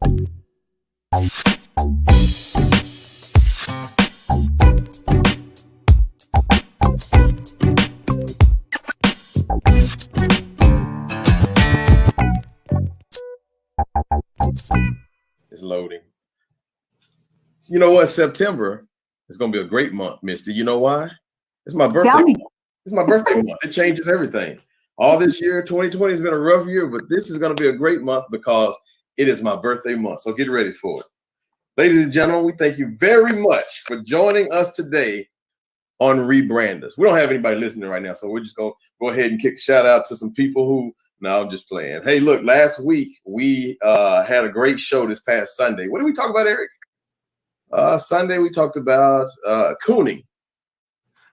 It's loading. You know what? September is going to be a great month, Misty. You know why? It's my birthday. It's my birthday month. It changes everything. All this year, 2020 has been a rough year, but this is going to be a great month because it is my birthday month. So get ready for it. Ladies and gentlemen, we thank you very much for joining us today on Rebrand Us. We don't have anybody listening right now, so we're just going to go ahead and kick a shout out to some people who, no, I'm just playing. Hey, look, last week we had a great show this past Sunday. What did we talk about, Eric? Sunday we talked about cooning.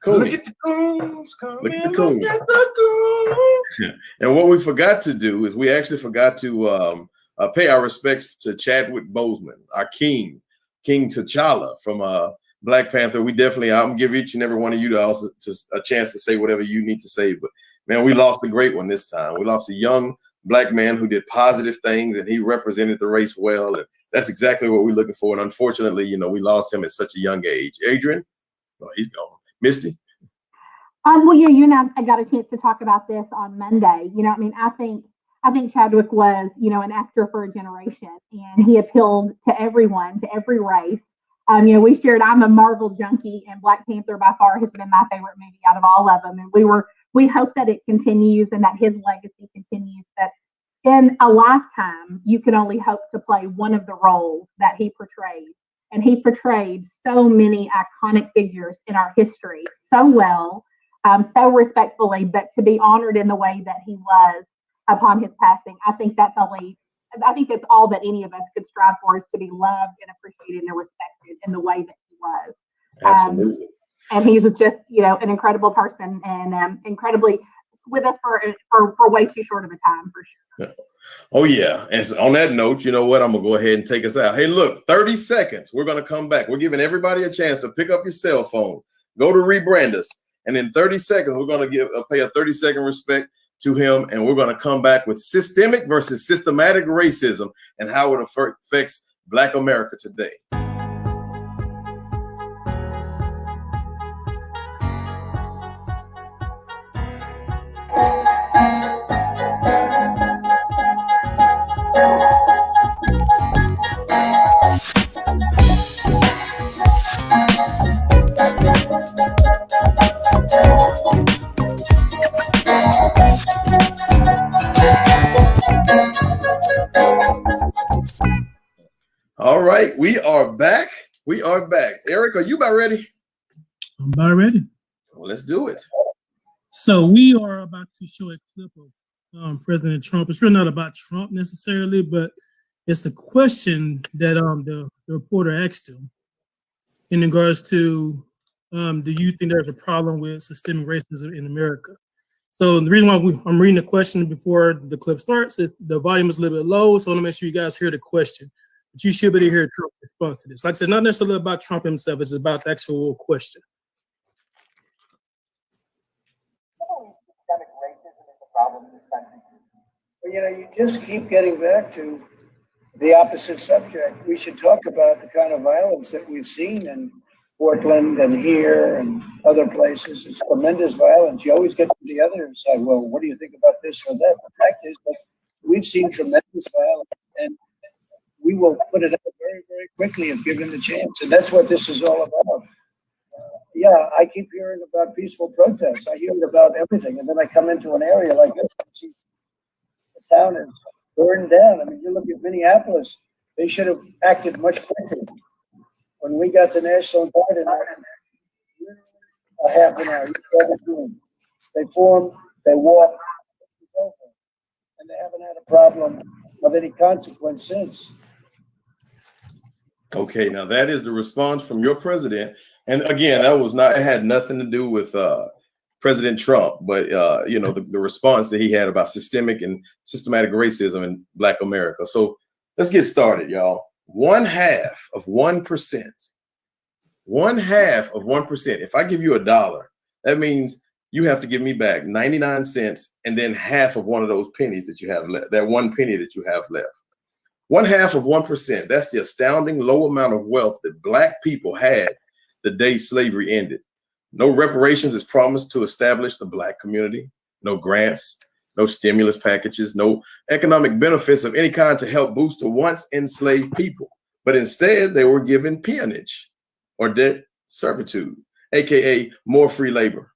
Look at the coons. Look at the coons. And what we forgot to do is we actually forgot to pay our respects to Chadwick Boseman, our King T'Challa from Black Panther. I'm gonna give each and every one of you also a chance to say whatever you need to say. But man, we lost a great one this time. We lost a young Black man who did positive things, and he represented the race well. And that's exactly what we're looking for. And unfortunately, we lost him at such a young age. Adrian, he's gone. Misty? Well, you and I got a chance to talk about this on Monday. I think Chadwick was, an actor for a generation, and he appealed to everyone, to every race. We shared, I'm a Marvel junkie, and Black Panther by far has been my favorite movie out of all of them. And we hope that it continues and that his legacy continues. That in a lifetime, you can only hope to play one of the roles that he portrayed. And he portrayed so many iconic figures in our history so well, so respectfully, but to be honored in the way that he was upon his passing, I think that's all that any of us could strive for, is to be loved and appreciated and respected in the way that he was. Absolutely. And he was just, an incredible person, and incredibly with us for way too short of a time, for sure. Yeah. Oh, yeah. And so on that note, you know what? I'm going to go ahead and take us out. Hey, look, 30 seconds. We're going to come back. We're giving everybody a chance to pick up your cell phone, go to Rebrand Us. And in 30 seconds, we're going to pay a 30-second respect to him. And we're going to come back with systemic versus systematic racism and how it affects Black America today. All right, we are back. Eric, are you about ready? I'm about ready. Well, let's do it. So we are about to show a clip of President Trump. It's really not about Trump necessarily, but it's the question that the reporter asked him in regards to, do you think there's a problem with systemic racism in America? So the reason why I'm reading the question before the clip starts is the volume is a little bit low, so I want to make sure you guys hear the question. But you should be able to hear Trump's response to this. Like I said, not necessarily about Trump himself, it's about the actual question. Systemic racism is a problem in this country. Well, you just keep getting back to the opposite subject. We should talk about the kind of violence that we've seen in Portland and here and other places. It's tremendous violence. You always get to the other side. Well, what do you think about this or that? The fact is that we've seen tremendous violence, and we will put it out very, very quickly if given the chance. And that's what this is all about. I keep hearing about peaceful protests. I hear about everything. And then I come into an area like this and see the town is burned down. I mean, you look at Minneapolis, they should have acted much quicker. When we got the National Guard in there, a half an hour, they form, they walk, and they haven't had a problem of any consequence since. Okay, now that is the response from your president. And again, it had nothing to do with President Trump, but the response that he had about systemic and systematic racism in Black America. So let's get started, y'all. 1/2 of 1%. 1/2 of 1%. If I give you $1, that means you have to give me back 99 cents and then half of one of those pennies that you have left, that 1 penny that you have left. 1/2 of 1%. That's the astounding low amount of wealth that Black people had the day slavery ended. No reparations is promised to establish the Black community. No grants, no stimulus packages, no economic benefits of any kind to help boost the once enslaved people. But instead, they were given peonage or debt servitude, aka more free labor.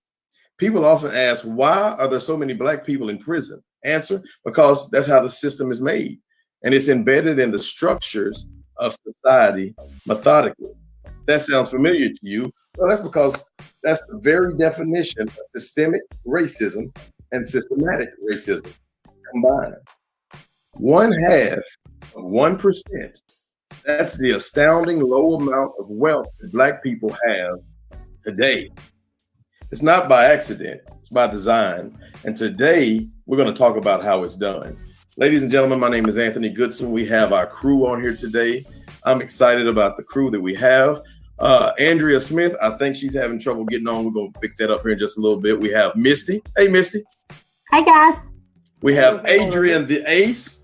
People often ask, why are there so many Black people in prison? Answer, because that's how the system is made. And it's embedded in the structures of society methodically. That sounds familiar to you. Well, that's because that's the very definition of systemic racism and systematic racism combined. 1/2 of 1%. That's the astounding low amount of wealth that Black people have today. It's not by accident, it's by design. And today we're going to talk about how it's done. Ladies and gentlemen, my name is Anthony Goodson. We have our crew on here today. I'm excited about the crew that we have. Andrea Smith, I think she's having trouble getting on. We're going to fix that up here in just a little bit. We have Misty. Hey, Misty. Hi, guys. We have Adrian the Ace.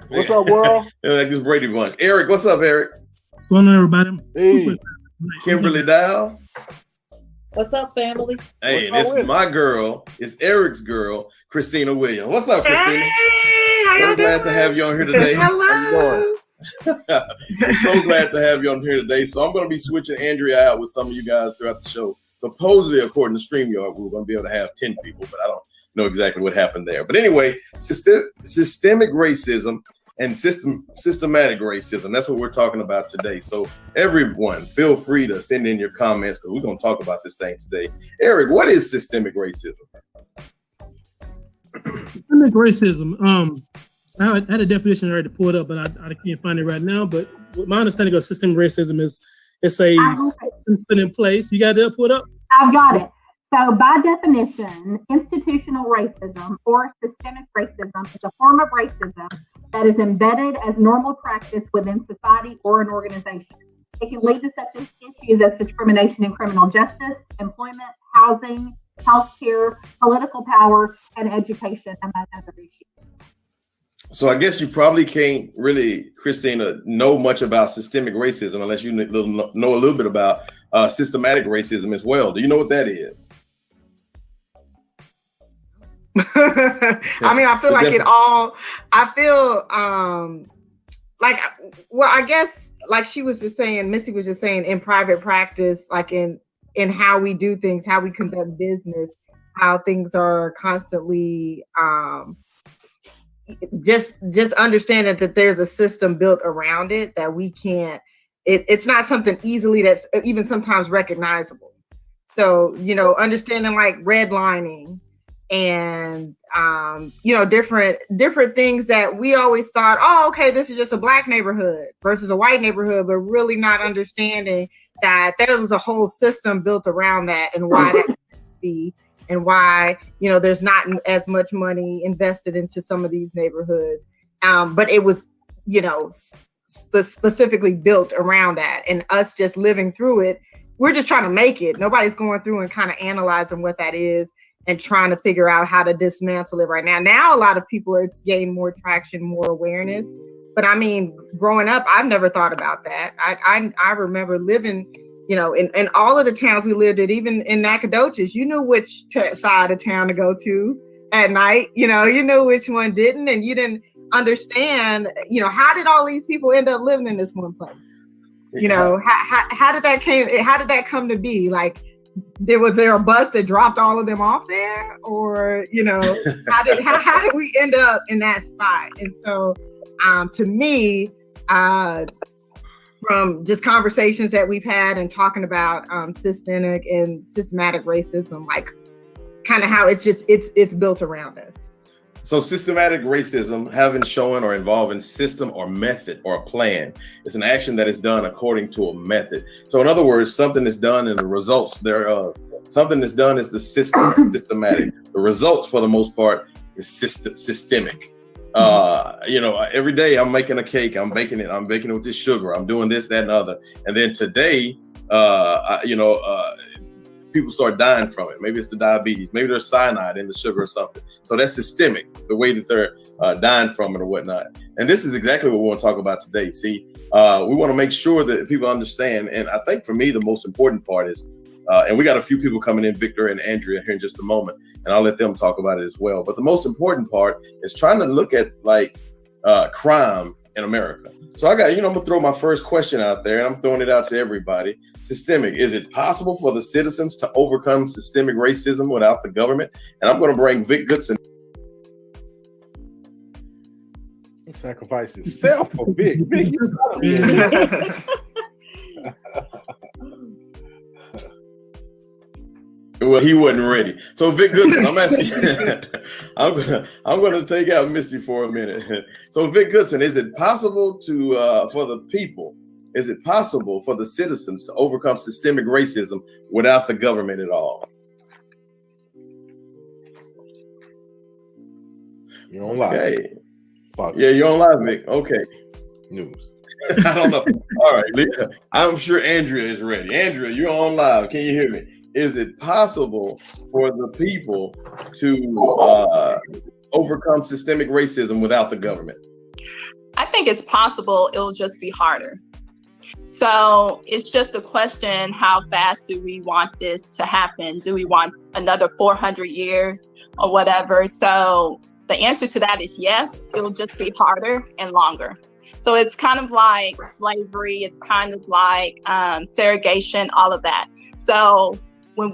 What's up, world? Like this Brady bunch. Eric, what's up, Eric? What's going on, everybody? Hey. Kimberly Dow. What's up, family? Hey, and this is my girl. It's Eric's girl, Christina Williams. What's up, Christina? So glad to have you on here today. Hello. I'm so glad to have you on here today. So I'm going to be switching Andrea out with some of you guys throughout the show. Supposedly, according to StreamYard, we were going to be able to have 10 people, but I don't know exactly what happened there. But anyway, systemic racism and systematic racism. That's what we're talking about today. So everyone, feel free to send in your comments because we're going to talk about this thing today. Eric, what is systemic racism? Systemic racism. I had a definition already to pull it up, but I can't find it right now. But my understanding of systemic racism is it's a system put in place. You got it pulled up? I've got it. So by definition, institutional racism or systemic racism is a form of racism that is embedded as normal practice within society or an organization. It can lead to such issues as discrimination in criminal justice, employment, housing, healthcare, political power, and education, among other issues. So I guess you probably can't really, Christina, know much about systemic racism unless you know a little bit about systematic racism as well. Do you know what that is? I mean, I feel like it all, I feel like, well, I guess like she was just saying, Missy was just saying in private practice, like in how we do things, how we conduct business, how things are constantly, just understanding that there's a system built around it that we can't, it's not something easily that's even sometimes recognizable. So, you know, understanding like redlining and, you know, different things that we always thought, oh, okay, this is just a Black neighborhood versus a white neighborhood, but really not understanding that there was a whole system built around that and why that should be. And why, you know, there's not as much money invested into some of these neighborhoods. But it was, you know, specifically built around that. And us just living through it, we're just trying to make it. Nobody's going through and kind of analyzing what that is and trying to figure out how to dismantle it right now. Now, a lot of people, it's gained more traction, more awareness. But I mean, growing up, I've never thought about that. I remember living, you know, in all of the towns we lived in, even in Nacogdoches, you knew which side of town to go to at night. You know, you knew which one didn't, and you didn't understand, you know, how did all these people end up living in this one place? You know, how did that come to be? Like, was there a bus that dropped all of them off there, or you know, how did we end up in that spot? And so, to me, from just conversations that we've had and talking about systemic and systematic racism, like kind of how it's built around us. So systematic racism, having, showing, or involving system or method or a plan, is an action that is done according to a method. So in other words, something is done and the results thereof. Something that's done is the system, systematic. The results, for the most part, is systemic. You know, every day I'm making a cake, I'm baking it with this sugar, I'm doing this, that, and other. And then today, people start dying from it. Maybe it's the diabetes, maybe there's cyanide in the sugar or something. So that's systemic, the way that they're dying from it or whatnot. And this is exactly what we want to talk about today. See, we want to make sure that people understand. And I think for me, the most important part is, and we got a few people coming in, Victor and Andrea, here in just a moment, and I'll let them talk about it as well. But the most important part is trying to look at like crime in America. So I got, I'm gonna throw my first question out there, and I'm throwing it out to everybody. Systemic. Is it possible for the citizens to overcome systemic racism without the government? And I'm going to bring Vic Goodson. Sacrifice himself for Vic. Vic, Well, he wasn't ready. So Vic Goodson, I'm asking you, I'm gonna take out Misty for a minute. So Vic Goodson, is it possible to for the people, is it possible for the citizens to overcome systemic racism without the government at all? You're on live. Okay. Fuck. Yeah, you're on live, Vic. Okay. News. I don't know. All right. I'm sure Andrea is ready. Andrea, you're on live. Can you hear me? Is it possible for the people to overcome systemic racism without the government? I think it's possible. It'll just be harder. So it's just a question, how fast do we want this to happen? Do we want another 400 years or whatever? So the answer to that is yes, it'll just be harder and longer. So it's kind of like slavery, it's kind of like segregation, all of that. So when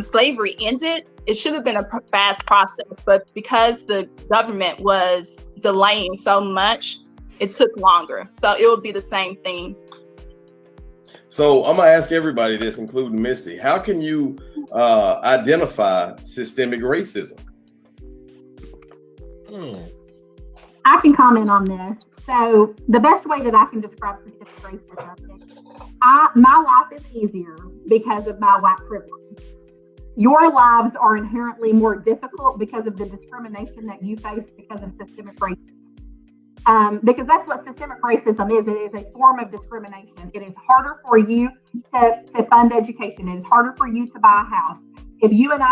slavery ended, it should have been a fast process, but because the government was delaying so much, it took longer. So it will be the same thing. So I'm gonna ask everybody this, including Misty. How can you identify systemic racism? I can comment on this. So the best way that I can describe systemic racism is my life is easier because of my white privilege. Your lives are inherently more difficult because of the discrimination that you face because of systemic racism. Because that's what systemic racism is. It is a form of discrimination. It is harder for you to fund education. It is harder for you to buy a house. If Kim and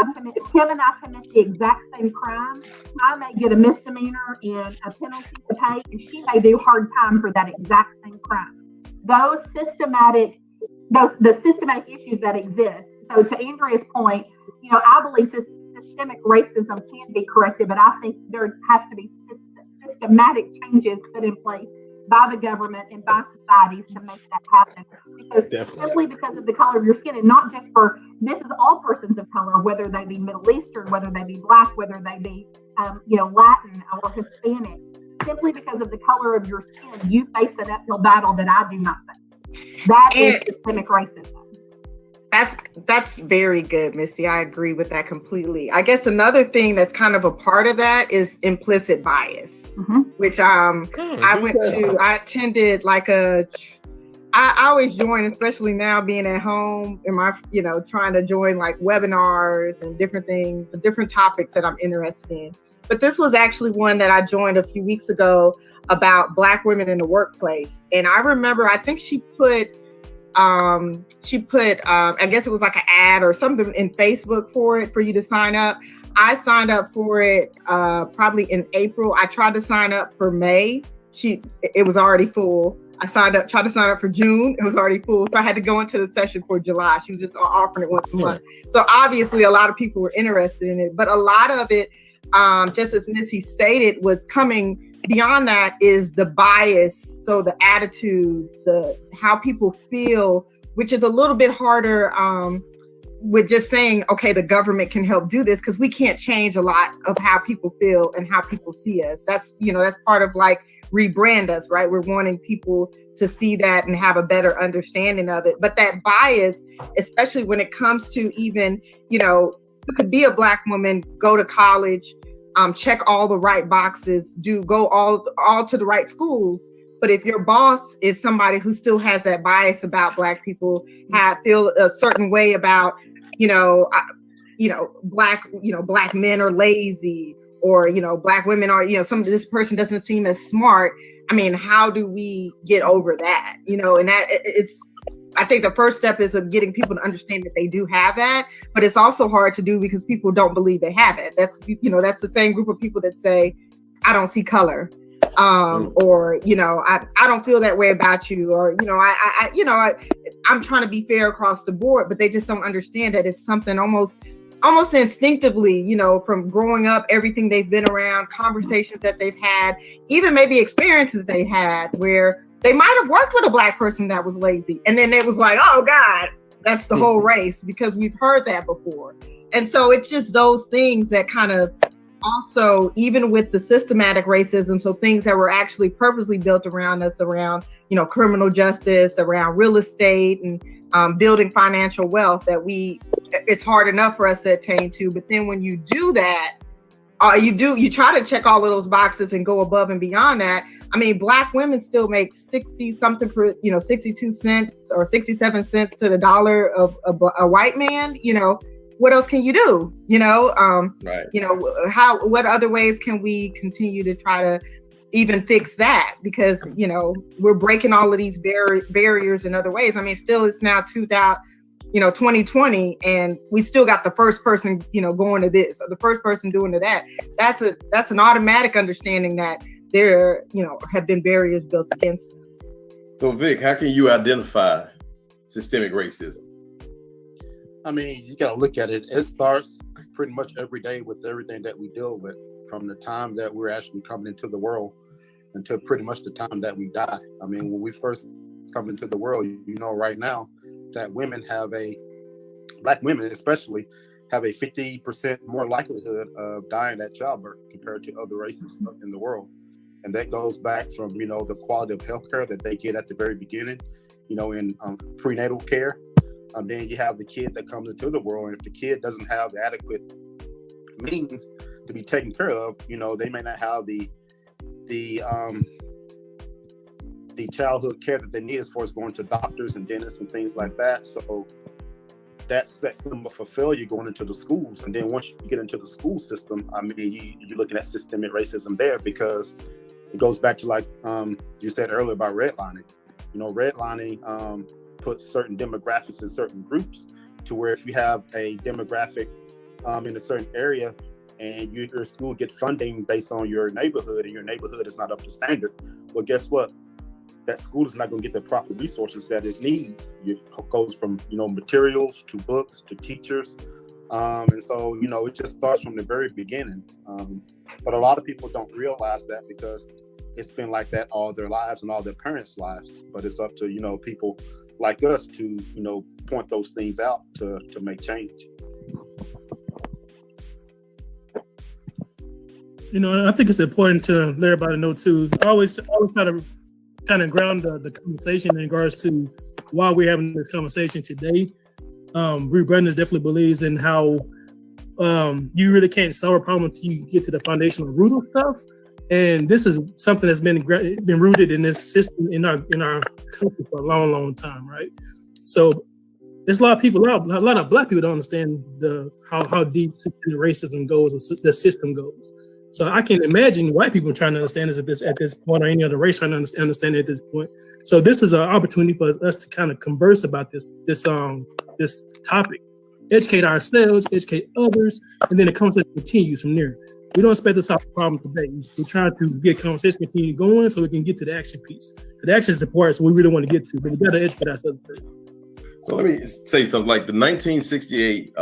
I commit the exact same crime, I may get a misdemeanor and a penalty to pay, and she may do hard time for that exact same crime. The systematic issues that exist. So to Andrea's point, I believe systemic racism can be corrected, but I think there have to be systematic changes put in place by the government and by societies to make that happen. Simply because of the color of your skin, and not just this is all persons of color, whether they be Middle Eastern, whether they be Black, whether they be Latin or Hispanic. Simply because of the color of your skin, you face an uphill battle that I do not face. That is systemic racism. That's very good, Misty. I agree with that completely. I guess another thing that's kind of a part of that is implicit bias, which I attended I always join, especially now being at home and trying to join like webinars and different things and different topics that I'm interested in. But this was actually one that I joined a few weeks ago about Black women in the workplace. And I remember, I think she put, I guess it was like an ad or something in Facebook for you to sign up. I signed up for it probably in April. I tried to sign up for May. It was already full. I tried to sign up for June. It was already full. So I had to go into the session for July. She was just offering it once a month. So obviously a lot of people were interested in it, but a lot of it, just as Missy stated, was coming beyond that is the bias. So the attitudes, how people feel, which is a little bit harder with just saying, okay, the government can help do this, because we can't change a lot of how people feel and how people see us. That's part of like rebrand us, right? We're wanting people to see that and have a better understanding of it. But that bias, especially when it comes to even, you could be a Black woman, go to college, check all the right boxes, go all to the right schools. But if your boss is somebody who still has that bias about Black people, feel a certain way about, Black men are lazy, or, Black women are, this person doesn't seem as smart. I mean, how do we get over that? And that I think the first step is of getting people to understand that they do have that, but it's also hard to do because people don't believe they have it. That's, you know, that's the same group of people that say, I don't see color, or, you know, I don't feel that way about you, or, you know, I'm trying to be fair across the board, but they just don't understand that it's something almost instinctively, you know, from growing up, everything they've been around, conversations that they've had, even maybe experiences they had where they might have worked with a Black person that was lazy. And then it was like, oh God, that's the whole race, because we've heard that before. And so it's just those things that kind of also, even with the systematic racism, so things that were actually purposely built around us, around, you know, criminal justice, around real estate, and building financial wealth, that it's hard enough for us to attain to. But then when you do that, you try to check all of those boxes and go above and beyond that. I mean, Black women still make 60 something per, you know, 62 cents or 67 cents to the dollar of a white man. You know, what else can you do? You know, right. You know, what other ways can we continue to try to even fix that? Because, you know, we're breaking all of these barriers in other ways. I mean, still it's now 2020, and we still got the first person, you know, going to this, or the first person doing to that. That's an automatic understanding that there, you know, have been barriers built against us. So Vic, how can you identify systemic racism? I mean, you got to look at it. It starts pretty much every day with everything that we deal with, from the time that we're actually coming into the world until pretty much the time that we die. I mean, when we first come into the world, you know, right now that Black women especially, have a 50% more likelihood of dying at childbirth compared to other races in the world. And that goes back from, you know, the quality of healthcare that they get at the very beginning, you know, in prenatal care. Then you have the kid that comes into the world, and if the kid doesn't have the adequate means to be taken care of, you know, they may not have the childhood care that they need as far as going to doctors and dentists and things like that. So that sets them up for failure going into the schools. And then once you get into the school system, I mean, you're looking at systemic racism there, because it goes back to, like you said earlier about redlining. You know, redlining puts certain demographics in certain groups, to where if you have a demographic in a certain area, and your school gets funding based on your neighborhood, and your neighborhood is not up to standard, well, guess what? That school is not going to get the proper resources that it needs. It goes from, you know, materials to books to teachers. And so, you know, it just starts from the very beginning. But a lot of people don't realize that, because it's been like that all their lives and all their parents' lives. But it's up to, you know, people like us to, you know, point those things out to make change. You know, I think it's important to let everybody know too. I always try to kind of ground the conversation in regards to why we're having this conversation today. Brie Brennan definitely believes in how you really can't solve a problem until you get to the foundational root of stuff. And this is something that's been rooted in this system in our country for a long, long time, right? So there's a lot of people, a lot of Black people don't understand how deep racism goes and the system goes. So I can imagine white people trying to understand this at this point, or any other race trying to understand it at this point. So this is an opportunity for us to kind of converse about this topic, educate ourselves, educate others, and then the conversation continues from there. We don't expect to solve the problem today. We're trying to get conversation continue going so we can get to the action piece. The action is the part we really want to get to, but we got to educate ourselves first. So let me say something. Like the 1968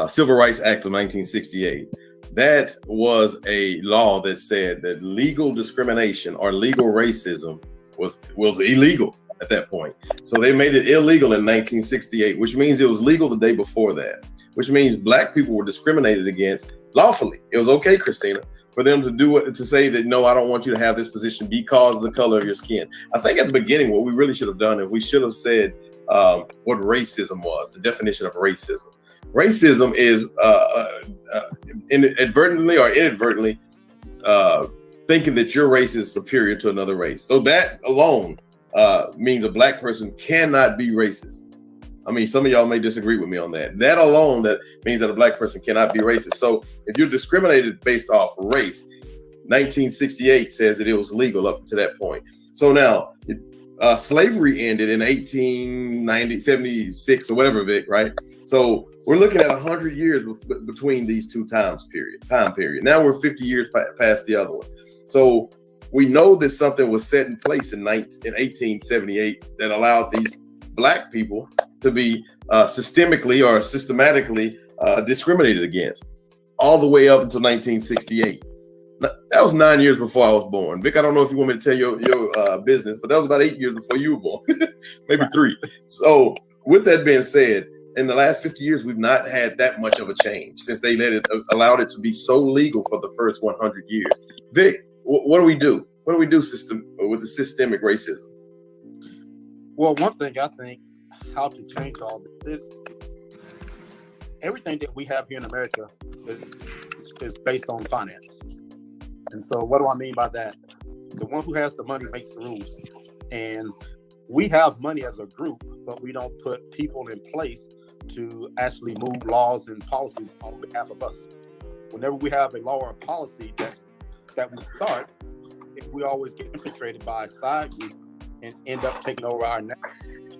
Civil Rights Act of 1968, that was a law that said that legal discrimination or legal racism was illegal at that point. So they made it illegal in 1968, which means it was legal the day before that, which means Black people were discriminated against lawfully. It was okay, Christina, for them to do it, to say that, no, I don't want you to have this position because of the color of your skin. I think at the beginning, what we really should have done is we should have said what racism was, the definition of racism. Racism is inadvertently or inadvertently thinking that your race is superior to another race. So that alone means a Black person cannot be racist. I mean, some of y'all may disagree with me on that. That alone, that means that a Black person cannot be racist. So if you're discriminated based off race, 1968 says that it was legal up to that point. So now slavery ended in 76 or whatever, Vic, right? So we're looking at 100 years between these two time period. Now we're 50 years past the other one. So we know that something was set in place in 1878 that allowed these Black people to be systemically or systematically discriminated against, all the way up until 1968. That was 9 years before I was born. Vic, I don't know if you want me to tell your business, but that was about 8 years before you were born, maybe 3. So with that being said, in the last 50 years, we've not had that much of a change since they allowed it to be so legal for the first 100 years. Vic, what do we do? What do we do with the systemic racism? Well, one thing I think, how to change all this, everything that we have here in America is based on finance. And so what do I mean by that? The one who has the money makes the rules. And we have money as a group, but we don't put people in place to actually move laws and policies on behalf of us. Whenever we have a law or a policy that we start, if we always get infiltrated by a side group and end up taking over our narrative.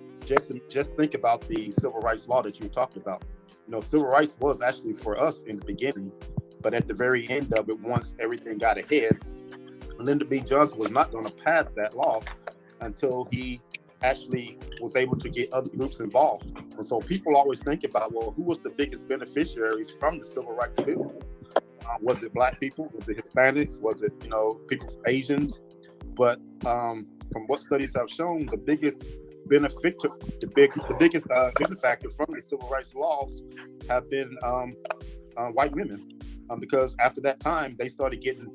Just think about the civil rights law that you were talking about. You know, civil rights was actually for us in the beginning, but at the very end of it, once everything got ahead, Lyndon B. Johnson was not going to pass that law until he actually was able to get other groups involved. And so people always think about, well, who was the biggest beneficiaries from the civil rights bill? Was it Black people? Was it Hispanics? Was it, people, Asians? But from what studies have shown, the biggest benefactor from the civil rights laws have been white women, because after that time they started getting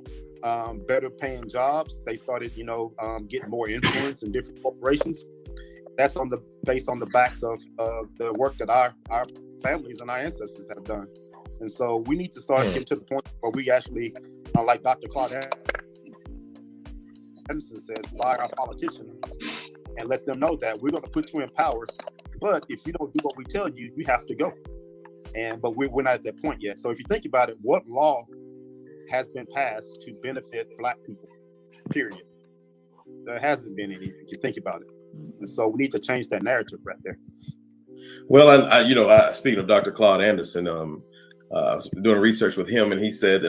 better paying jobs. They started, getting more influence in different corporations. That's based on the backs of the work that our families and our ancestors have done. And so we need to start getting to the point where we actually, like Dr. Claude Anderson says, buy our politicians and let them know that we're going to put you in power. But if you don't do what we tell you, you have to go. But we're not at that point yet. So if you think about it, what law has been passed to benefit Black people, period? There hasn't been any, if you think about it. And so we need to change that narrative right there. Well, I speaking of Dr. Claude Anderson, I was doing research with him, and he said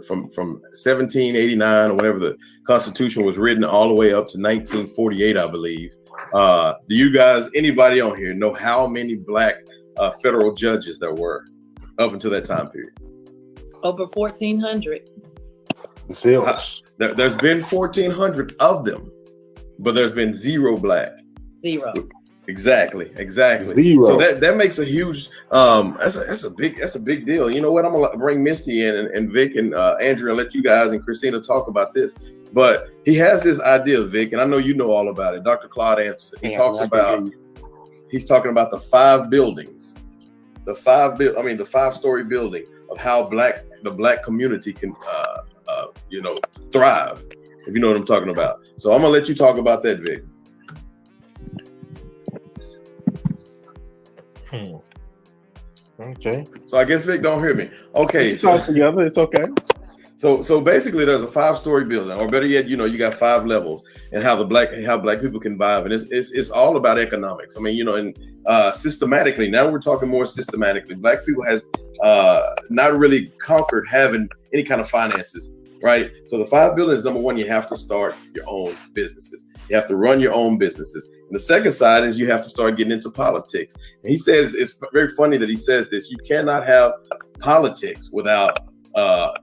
from 1789 or whenever the Constitution was written all the way up to 1948, I believe. Do you guys, anybody on here, know how many Black federal judges there were up until that time period? Over 1,400. There's been 1,400 of them, but there's been 0 Black. 0. Exactly. 0. So that makes a huge that's a big deal. You know what? I'm gonna bring Misty in and Vic and Andrew and let you guys and Christina talk about this. But he has this idea, Vic, and I know you know all about it. Dr. Claude Anderson. He's talking about the 5 buildings, the 5-story building of how the Black community can thrive. If you know what I'm talking about. So I'm gonna let you talk about that, Vic. Okay. So I guess Vic don't hear me. Okay. Talk together. It's okay. So basically, there's a 5-story building, or better yet, you got 5 levels, and how Black people can vibe, and it's all about economics. I mean, and systematically. Now we're talking more systematically. Black people has not really conquered having any kind of finances, right? So the 5 buildings, number one, you have to start your own businesses. You have to run your own businesses. And the second side is you have to start getting into politics. And he says, it's very funny that he says this, you cannot have politics without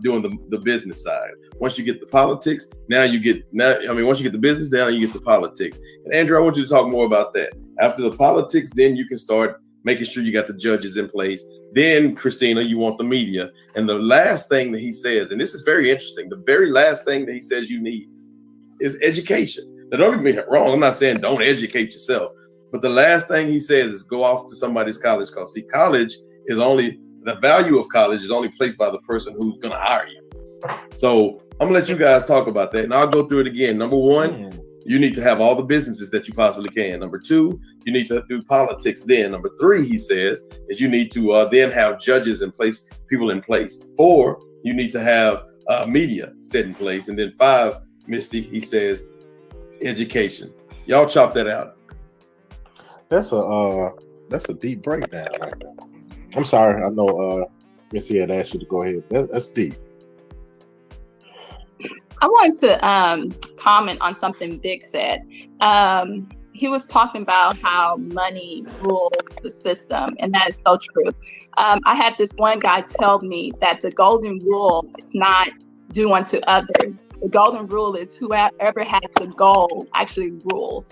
doing the business side. Once you get the politics, once you get the business down, you get the politics. And Andrew, I want you to talk more about that. After the politics, then you can start making sure you got the judges in place. Then, Christina, you want the media. And the last thing that he says, and this is very interesting, the very last thing that he says you need is education. Now, don't get me wrong. I'm not saying don't educate yourself, but the last thing he says is go off to somebody's college. Because see, the value of college is only placed by the person who's going to hire you. So I'm gonna let you guys talk about that, and I'll go through it again. Number one, you need to have all the businesses that you possibly can. Number two, you need to do politics. Then number three, he says, is you need to then have judges in place, people in place. 4, you need to have media set in place. And then 5, Misty, he says education. Y'all chop that out. That's a deep breakdown right there. I'm sorry, I know Missy had asked you to go ahead. That's deep. I wanted to comment on something Vic said. He was talking about how money rules the system, and that is so true. I had this one guy tell me that the golden rule is not do unto others. The golden rule is whoever has the goal actually rules.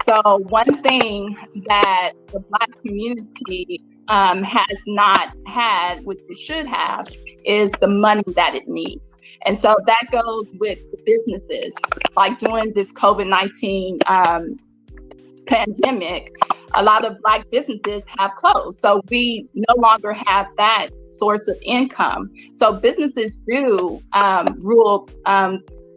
So one thing that the Black community has not had, which it should have, is the money that it needs. And so that goes with the businesses. Like during this COVID-19 pandemic, a lot of Black businesses have closed. So we no longer have that source of income. So businesses do rule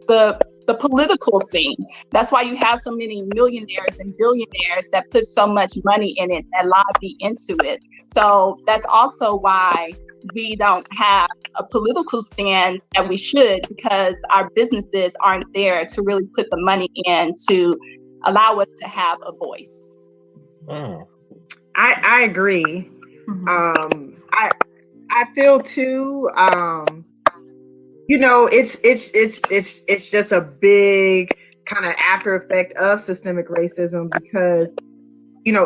the political scene. That's why you have so many millionaires and billionaires that put so much money in it, that lobby into it. So that's also why we don't have a political stand that we should, because our businesses aren't there to really put the money in to allow us to have a voice. I agree. I feel too, it's just a big kind of after effect of systemic racism, because,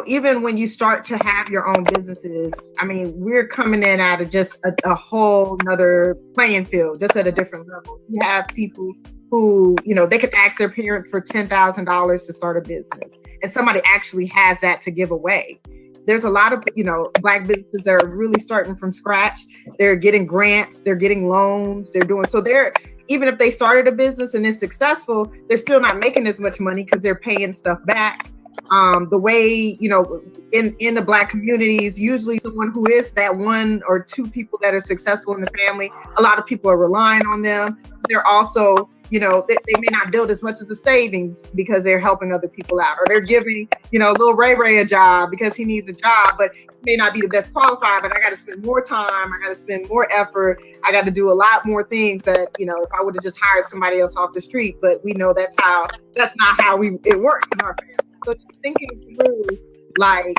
even when you start to have your own businesses, I mean, we're coming in out of just a whole nother playing field, just at a different level. You have people who, they could ask their parent for $10,000 to start a business, and somebody actually has that to give away. There's a lot of, Black businesses that are really starting from scratch. They're getting grants, they're getting loans, even if they started a business and it's successful, they're still not making as much money because they're paying stuff back. The way, in the Black communities, usually someone who is that 1 or 2 people that are successful in the family, a lot of people are relying on them. They're also, they may not build as much as the savings because they're helping other people out, or they're giving, little Ray a job because he needs a job, but he may not be the best qualified, but I got to spend more time. I got to spend more effort. I got to do a lot more things that, if I would have just hired somebody else off the street, but we know that's not how it works in our family. So just thinking through, like,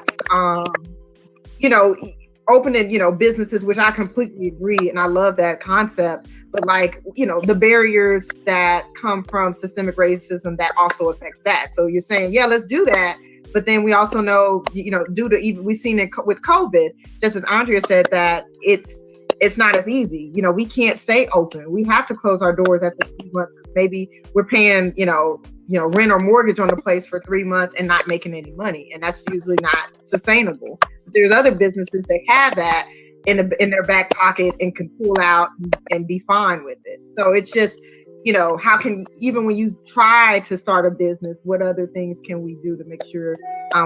opening, businesses, which I completely agree, and I love that concept, but like, the barriers that come from systemic racism that also affects that. So you're saying, yeah, let's do that. But then we also know, we've seen it with COVID, just as Andrea said, that it's not as easy. We can't stay open. We have to close our doors after 3 months. Maybe we're paying, rent or mortgage on the place for 3 months and not making any money. And that's usually not sustainable. There's other businesses that have that in their back pocket and can pull out and be fine with it. So it's just, how can, even when you try to start a business, what other things can we do to make sure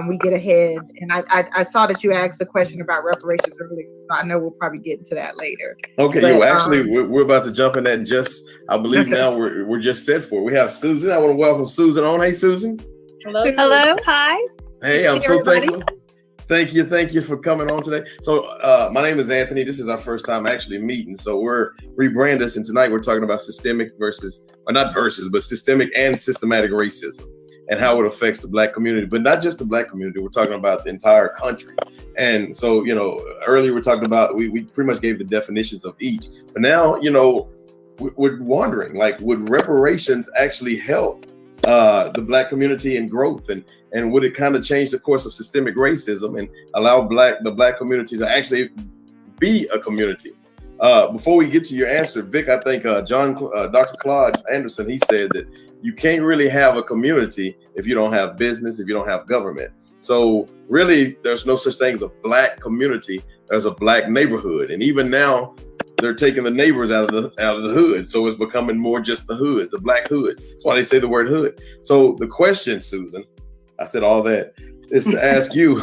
we get ahead? And I saw that you asked a question about reparations earlier. So I know we'll probably get into that later. Okay, we're about to jump in that. I believe now we're just set for it. We have Susan. I want to welcome Susan on. Hey, Susan. Hello. Hi. Hey, I'm so thankful. Thank you for coming on today. So my name is Anthony. This is our first time actually meeting. So we're rebrand us, and tonight we're talking about systemic systemic and systematic racism and how it affects the Black community, but not just the Black community. We're talking about the entire country. And so, earlier we're talking about, we pretty much gave the definitions of each, but now, we're wondering, like, would reparations actually help the Black community in growth, and would it kind of change the course of systemic racism and allow the Black community to actually be a community? Before we get to your answer, Vic, I think Dr. Claude Anderson, he said that you can't really have a community if you don't have business, if you don't have government. So really, there's no such thing as a Black community. There's a Black neighborhood, and even now, they're taking the neighbors out of the hood. So it's becoming more just the hood, the Black hood. That's why they say the word hood. So the question, Susan, I said all that, is to ask you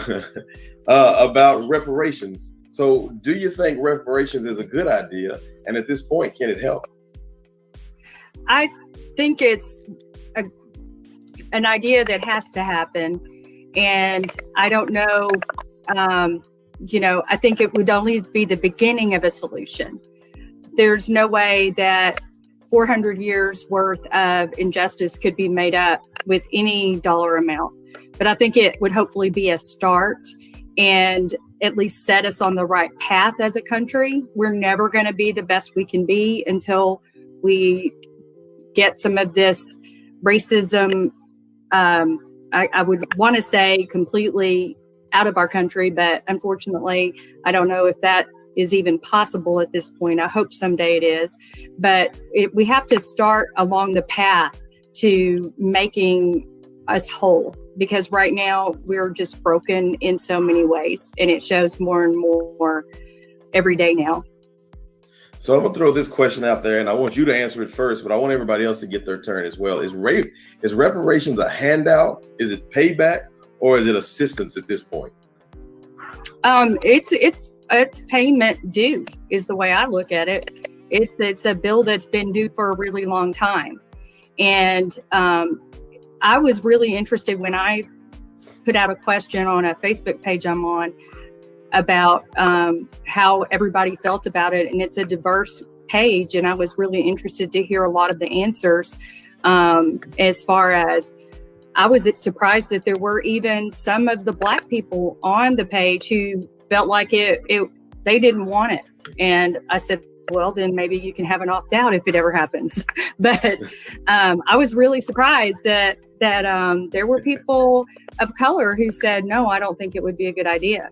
about reparations. So do you think reparations is a good idea? And at this point, can it help? I think it's an idea that has to happen. And I don't know, I think it would only be the beginning of a solution. There's no way that 400 years worth of injustice could be made up with any dollar amount. But I think it would hopefully be a start and at least set us on the right path as a country. We're never going to be the best we can be until we get some of this racism, I would want to say completely out of our country, but unfortunately, I don't know if that is even possible at this point. I hope someday it is, but we have to start along the path to making us whole, because right now we're just broken in so many ways, and it shows more and more every day now. So I'm gonna throw this question out there, and I want you to answer it first, but I want everybody else to get their turn as well. Is reparations a handout? Is it payback, or is it assistance at this point? It's payment due is the way I look at it. It's a bill that's been due for a really long time, and I was really interested when I put out a question on a Facebook page I'm on about how everybody felt about it, and it's a diverse page, and I was really interested to hear a lot of the answers. As far as I was surprised that there were even some of the Black people on the page who felt like they didn't want it, and I said, well, then maybe you can have an opt-out if it ever happens. But I was really surprised that there were people of color who said, no, I don't think it would be a good idea.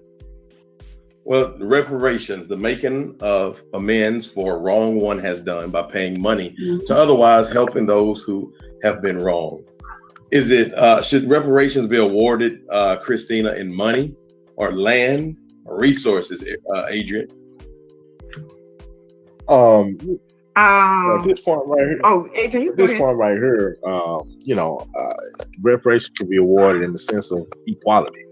Well, reparations, the making of amends for a wrong one has done by paying money to otherwise helping those who have been wronged. Is it, should reparations be awarded, Christina, in money or land or resources, Adrian? At this point right here. Oh, Adrian, at this point right here, reparations can be awarded in the sense of equality.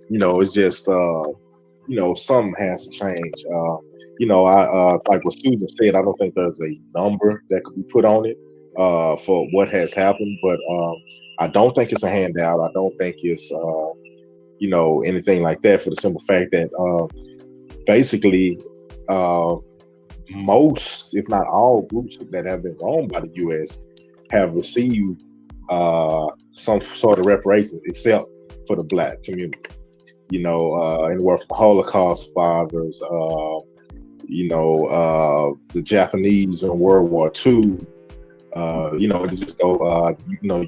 It's just something has to change. I like what Susan said. I don't think there's a number that could be put on it for what has happened, but I don't think it's a handout. I don't think it's anything like that, for the simple fact that basically most, if not all, groups that have been wronged by the U.S. have received some sort of reparations, except for the Black community. Anywhere from Holocaust survivors, the Japanese in World War II, to just go,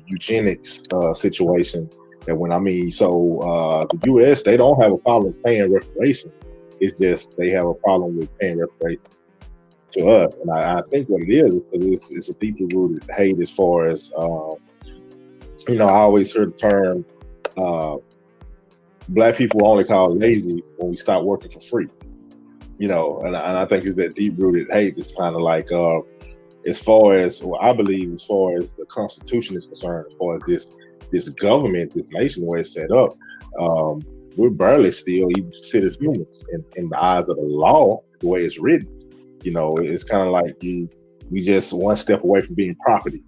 eugenics situation. That the U.S., they don't have a problem paying reparations. It's just they have a problem with paying reparations to us. And I think what it is because it's a deeply rooted hate as far as, I always heard the term, Black people only call lazy when we stop working for free, and I think it's that deep rooted hate. It's kind of like, as far as the Constitution is concerned, as far as this government, this nation, the way it's set up, we're barely still even considered humans in the eyes of the law, the way it's written. It's kind of like we just one step away from being property,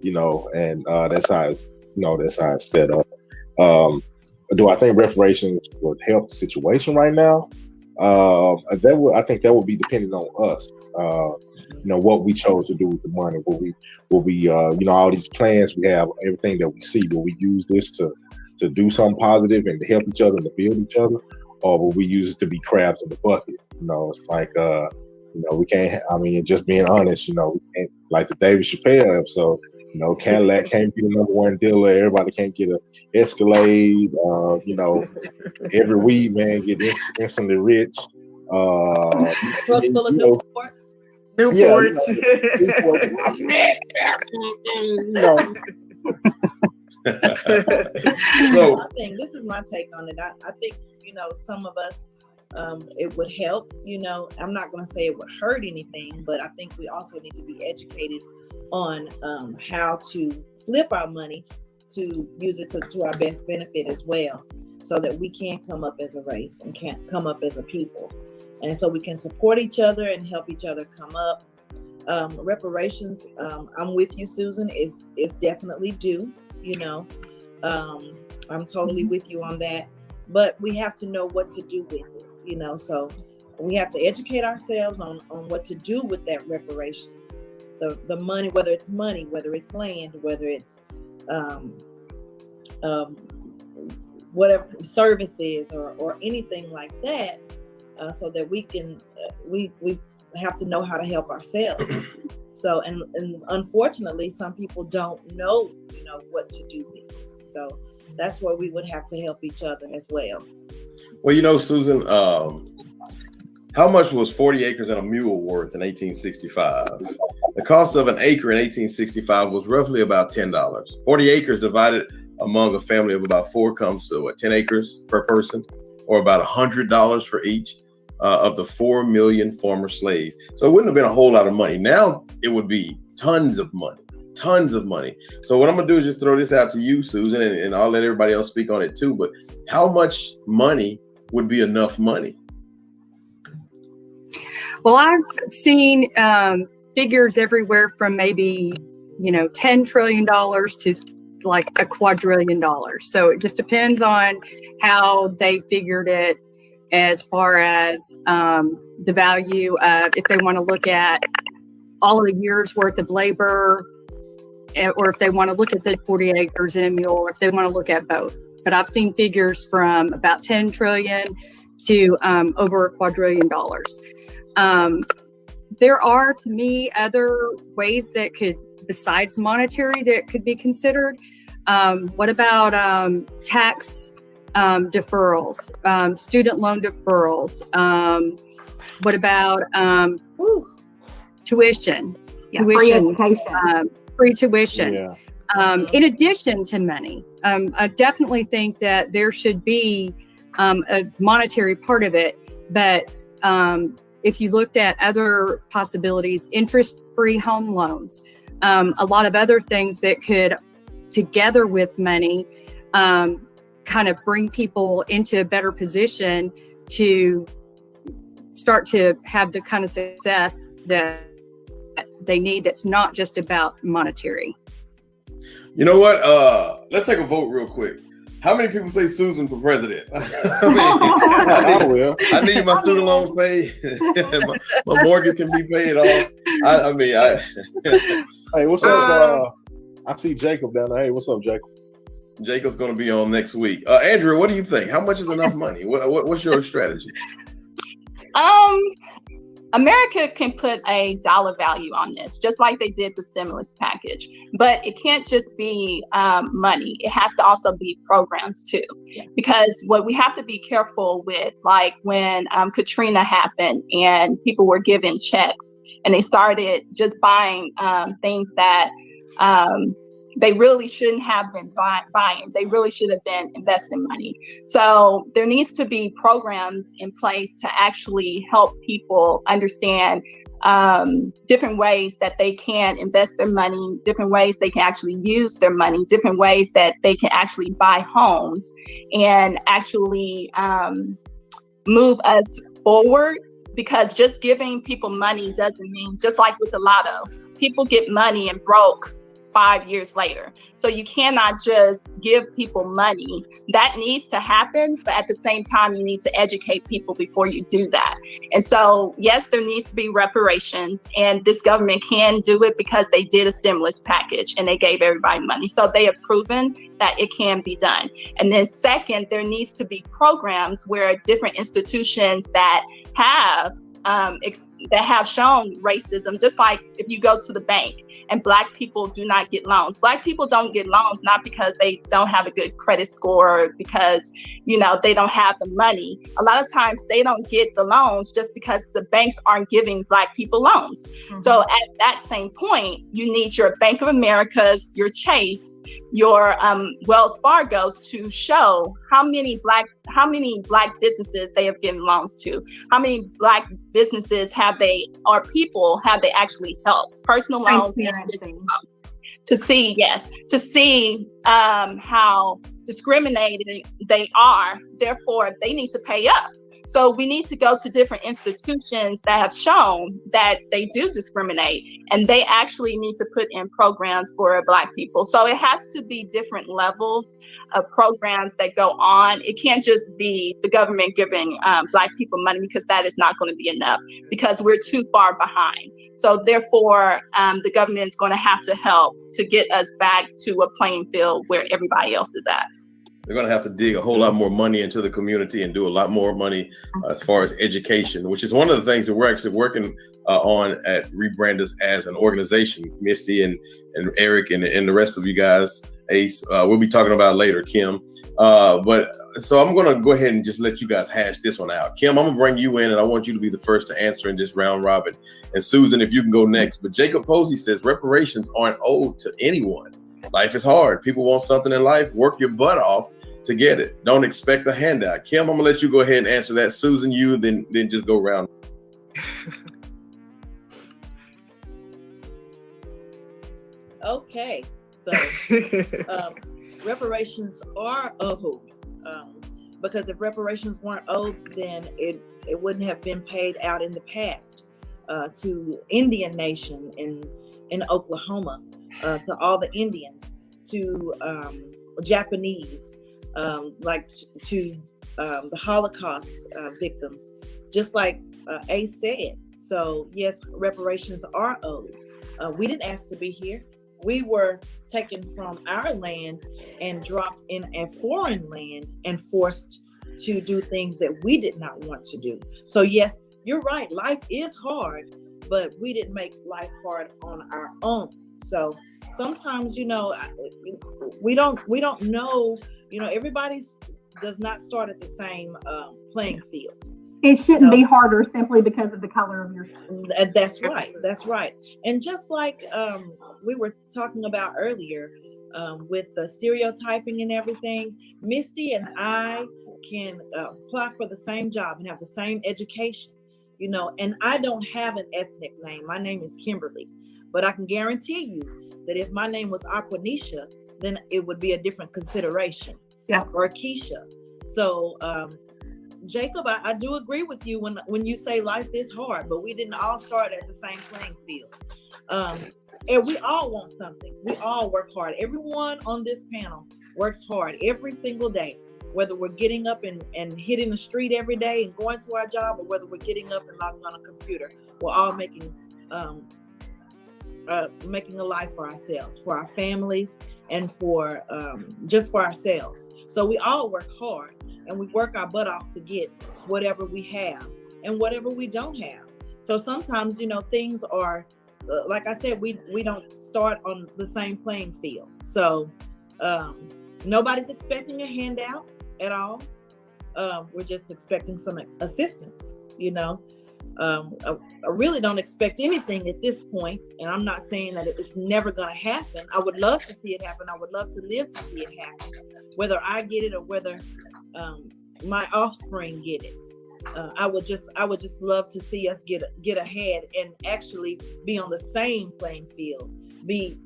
and that's how it's set up. Do I think reparations would help the situation right now? I think that would be dependent on us. What we chose to do with the money. Will we all these plans we have, everything that we see, will we use this to do something positive and to help each other and to build each other, or will we use it to be crabs in the bucket? It's like we can't. Just being honest, we can't, like the David Chappelle episode. Cadillac can't be the number one dealer. Everybody can't get a Escalade. Every weed man get instantly rich. Truck full of Newports. So I think this is my take on it. I think some of us, it would help. I'm not going to say it would hurt anything, but I think we also need to be educated on how to flip our money to use it to our best benefit as well, so that we can come up as a race and can't come up as a people, and so we can support each other and help each other come up. Reparations, I'm with you, Susan, is definitely due. I'm totally with you on that, but we have to know what to do with it. So we have to educate ourselves on what to do with that reparations. the money, whether it's land, whether it's whatever services or anything like that, so that we can we have to know how to help ourselves. So and unfortunately, some people don't know what to do with it. So that's where we would have to help each other as well. Well, Susan, how much was 40 acres and a mule worth in 1865? The cost of an acre in 1865 was roughly about $10. 40 acres divided among a family of about 4 comes to 10 acres per person, or about $100 for each of the 4 million former slaves. So it wouldn't have been a whole lot of money. Now it would be tons of money. So what I'm gonna do is just throw this out to you, Susan, and I'll let everybody else speak on it too. But how much money would be enough money? Well, I've seen figures everywhere from maybe, $10 trillion to like $1 quadrillion. So it just depends on how they figured it as far as the value of, if they want to look at all of the years worth of labor, or if they want to look at the 40 acres and a mule, or if they want to look at both. But I've seen figures from about 10 trillion to over $1 quadrillion. There are, to me, other ways that could, besides monetary, that could be considered. What about tax deferrals, student loan deferrals? What about tuition? Yeah, free education. Free tuition. Yeah. In addition to money, I definitely think that there should be a monetary part of it. But if you looked at other possibilities, interest-free home loans, a lot of other things that could, together with money, kind of bring people into a better position to start to have the kind of success that they need, that's not just about monetary. You know what? Let's take a vote real quick. How many people say Susan for president? I need my student loans paid. my mortgage can be paid off. Hey, what's up? I see Jacob down there. Hey, what's up, Jacob? Jacob's going to be on next week. Andrew, what do you think? How much is enough money? What's your strategy? America can put a dollar value on this, just like they did the stimulus package. But it can't just be money. It has to also be programs too. Because what we have to be careful with, like when Katrina happened and people were given checks and they started just buying things that they really shouldn't have been buying. They really should have been investing money. So there needs to be programs in place to actually help people understand different ways that they can invest their money, different ways they can actually use their money, different ways that they can actually buy homes and actually move us forward. Because just giving people money doesn't mean, just like with the lotto, people get money and broke 5 years later. So you cannot just give people money. That needs to happen, but at the same time, you need to educate people before you do that. And so, yes, there needs to be reparations, and this government can do it because they did a stimulus package and they gave everybody money. So they have proven that it can be done. And then second, there needs to be programs where different institutions that have shown racism, just like if you go to the bank and Black people do not get loans. Black people don't get loans, not because they don't have a good credit score or because, they don't have the money. A lot of times they don't get the loans just because the banks aren't giving Black people loans. Mm-hmm. So at that same point, you need your Bank of Americas, your Chase, your Wells Fargo's to show how many Black businesses they have given loans to, how many Black businesses have they actually helped, personal loans and business loans, to see how discriminated they are. Therefore, they need to pay up. So we need to go to different institutions that have shown that they do discriminate, and they actually need to put in programs for Black people. So it has to be different levels of programs that go on. It can't just be the government giving Black people money, because that is not going to be enough, because we're too far behind. So therefore, the government is going to have to help to get us back to a playing field where everybody else is at. They're going to have to dig a whole lot more money into the community and do a lot more money as far as education, which is one of the things that we're actually working on at Rebrand Us as an organization. Misty and Eric and the rest of you guys, Ace, we'll be talking about later, Kim. But so I'm going to go ahead and just let you guys hash this one out. Kim, I'm going to bring you in, and I want you to be the first to answer in this round robin. And Susan, if you can go next. But Jacob Posey says reparations aren't owed to anyone. Life is hard. People want something in life. Work your butt off to get it. Don't expect a handout. Kim, I'm gonna let you go ahead and answer that. Susan, you then just go around. Okay, so reparations are owed, because if reparations weren't owed, then it wouldn't have been paid out in the past to Indian Nation in Oklahoma, to all the Indians, to Japanese, like to the Holocaust victims, just like Ace said. So yes, reparations are owed. We didn't ask to be here. We were taken from our land and dropped in a foreign land and forced to do things that we did not want to do. So yes, you're right. Life is hard, but we didn't make life hard on our own. So sometimes, we don't know, everybody does not start at the same playing field. It shouldn't be harder simply because of the color of your skin. That's right. That's right. And just like we were talking about earlier with the stereotyping and everything, Misty and I can apply for the same job and have the same education, and I don't have an ethnic name. My name is Kimberly, but I can guarantee you that if my name was Aquanisha, then it would be a different consideration. Yeah. Or Keisha. So, Jacob, I do agree with you when you say life is hard, but we didn't all start at the same playing field. And we all want something. We all work hard. Everyone on this panel works hard every single day, whether we're getting up and hitting the street every day and going to our job, or whether we're getting up and logging on a computer. We're all making a life for ourselves, for our families, and for just for ourselves. So we all work hard, and we work our butt off to get whatever we have and whatever we don't have. So sometimes, things are, like I said, we don't start on the same playing field. So nobody's expecting a handout at all. We're just expecting some assistance, I really don't expect anything at this point, and I'm not saying that it's never going to happen. I would love to see it happen. I would love to live to see it happen, whether I get it or whether my offspring get it. I would just love to see us get ahead and actually be on the same playing field, be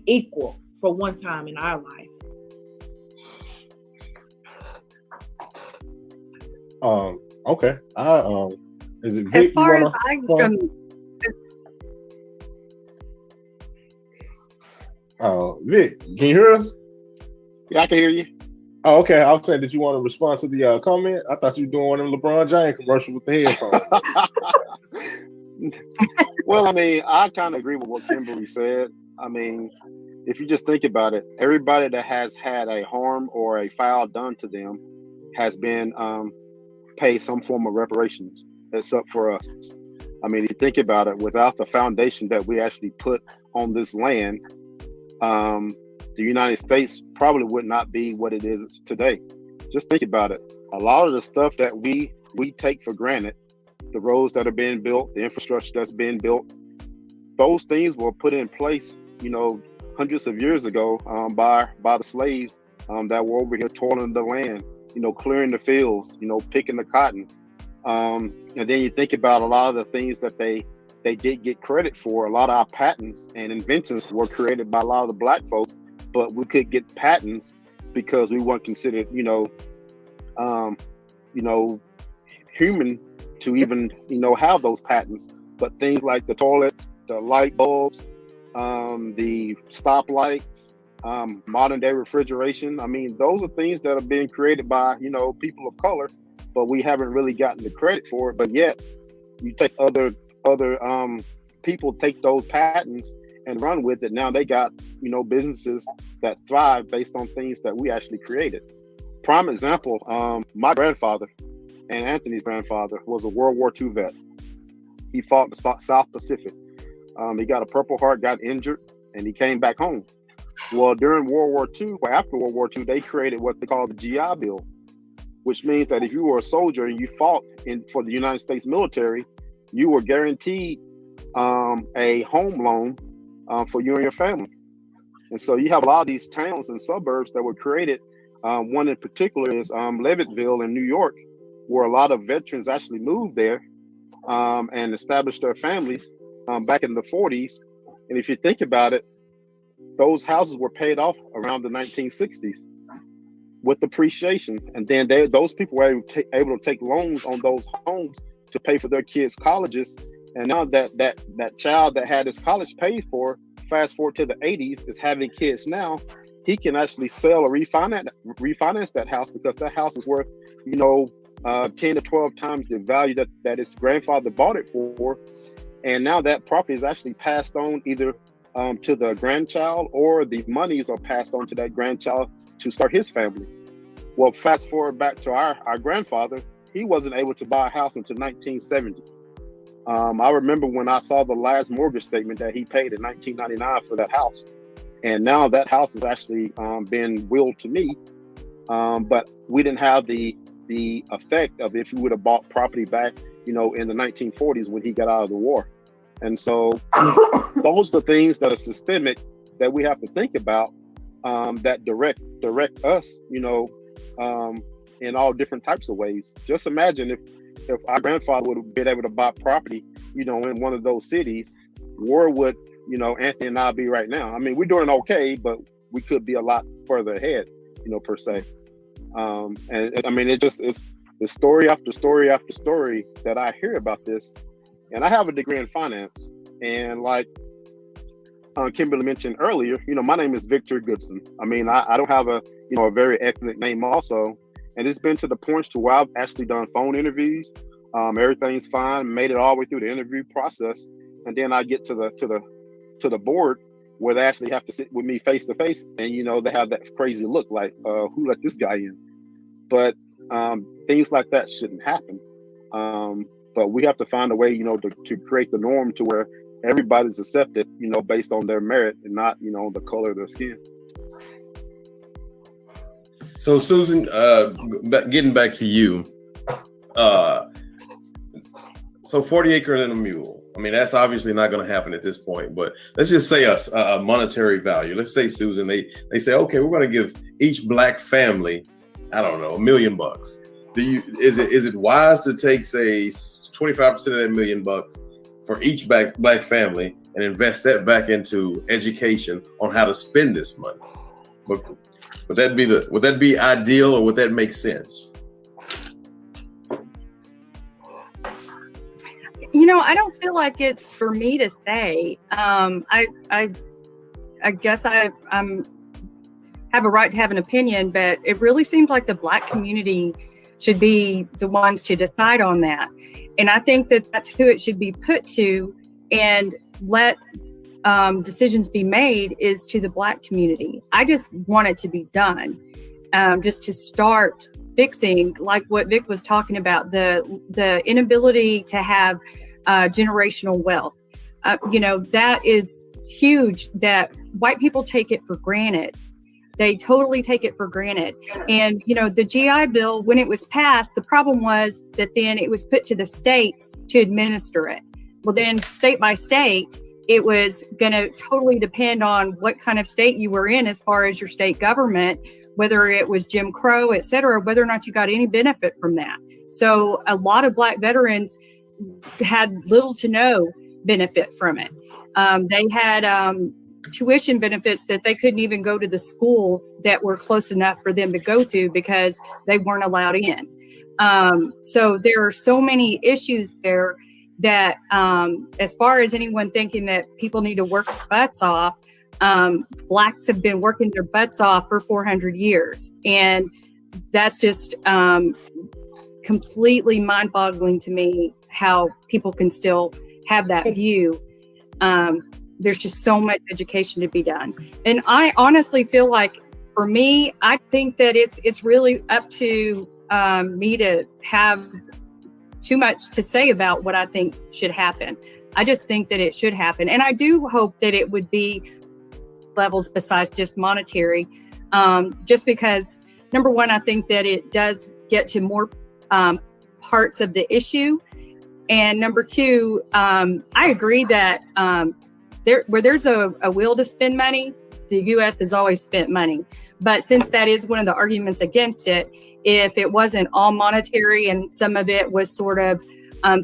equal for one time in our life. Okay. Is it Vic, as far as Vic, can you hear us? Yeah, I can hear you. Oh, okay. I was saying, did you want to respond to the comment? I thought you were doing one of them LeBron James commercial with the headphones. Well, I kind of agree with what Kimberly said. If you just think about it, everybody that has had a harm or a foul done to them has been paid some form of reparations, except for us. You think about it, without the foundation that we actually put on this land, the United States probably would not be what it is today. Just think about it. A lot of the stuff that we take for granted, the roads that are being built, the infrastructure that's being built, those things were put in place, hundreds of years ago by the slaves that were over here toiling the land, clearing the fields, picking the cotton. And then you think about a lot of the things that they did get credit for. A lot of our patents and inventions were created by a lot of the Black folks, but we could get patents because we weren't considered, human to even, have those patents. But things like the toilets, the light bulbs, the stoplights, modern day refrigeration. I mean, those are things that are being created by, people of color, but we haven't really gotten the credit for it. But yet you take other people take those patents and run with it. Now they got, businesses that thrive based on things that we actually created. Prime example, my grandfather and Anthony's grandfather was a World War II vet. He fought the South Pacific. He got a Purple Heart, got injured, and he came back home. Well, during World War II, or after World War II, they created what they call the GI Bill, which means that if you were a soldier and you fought for the United States military, you were guaranteed a home loan for you and your family. And so you have a lot of these towns and suburbs that were created. One in particular is Leavittville in New York, where a lot of veterans actually moved there and established their families back in the 40s. And if you think about it, those houses were paid off around the 1960s with appreciation. And then those people were able to take loans on those homes to pay for their kids' colleges. And now that child that had his college paid for, fast forward to the 80s, is having kids now, he can actually sell or refinance that house, because that house is worth, 10 to 12 times the value that his grandfather bought it for. And now that property is actually passed on either to the grandchild, or the monies are passed on to that grandchild to start his family. Well, fast forward back to our grandfather, he wasn't able to buy a house until 1970. I remember when I saw the last mortgage statement that he paid in 1999 for that house. And now that house has actually been willed to me. But we didn't have the effect of if we would have bought property back, in the 1940s when he got out of the war. And so those are the things that are systemic that we have to think about, that direct us, in all different types of ways. Just imagine if our grandfather would have been able to buy property, in one of those cities, where would, Anthony and I be right now? I mean, we're doing okay, but we could be a lot further ahead, per se. And I mean, it's story after story after story that I hear about this. And I have a degree in finance. And like Kimberly mentioned earlier, my name is Victor Goodson. I mean, I don't have a very ethnic name also. And it's been to the point to where I've actually done phone interviews. Everything's fine, made it all the way through the interview process. And then I get to the board where they actually have to sit with me face to face. And, they have that crazy look like, who let this guy in? But things like that shouldn't happen. But we have to find a way, to create the norm to where everybody's accepted, based on their merit and not, the color of their skin. So Susan, getting back to you, so 40 acre and a mule. I mean, that's obviously not going to happen at this point, but let's just say a monetary value. Let's say, Susan, they say, okay, we're going to give each black family, I don't know, $1 million. Is it wise to take, say, 25% of that $1 million for each black family and invest that back into education on how to spend this money? Would that be ideal, or would that make sense? I don't feel like it's for me to say. I guess I have a right to have an opinion, but it really seems like the Black community should be the ones to decide on that. And I think that that's who it should be put to, and let decisions be made is to the Black community. I just want it to be done, just to start fixing, like what Vic was talking about, the inability to have generational wealth. That is huge, that white people take it for granted. They totally take it for granted. And, the GI Bill, when it was passed, the problem was that then it was put to the states to administer it. Well, then state by state, it was going to totally depend on what kind of state you were in as far as your state government, whether it was Jim Crow, et cetera, whether or not you got any benefit from that. So a lot of Black veterans had little to no benefit from it. They had tuition benefits that they couldn't even go to the schools that were close enough for them to go to because they weren't allowed in. So there are so many issues there that as far as anyone thinking that people need to work their butts off, Blacks have been working their butts off for 400 years. And that's just completely mind-boggling to me how people can still have that view. There's just so much education to be done. And I honestly feel like, for me, I think that it's really up to me to have too much to say about what I think should happen. I just think that it should happen. And I do hope that it would be levels besides just monetary, just because, number one, I think that it does get to more parts of the issue. And number two, I agree that where there's a will to spend money, the U.S. has always spent money. But since that is one of the arguments against it, if it wasn't all monetary and some of it was sort of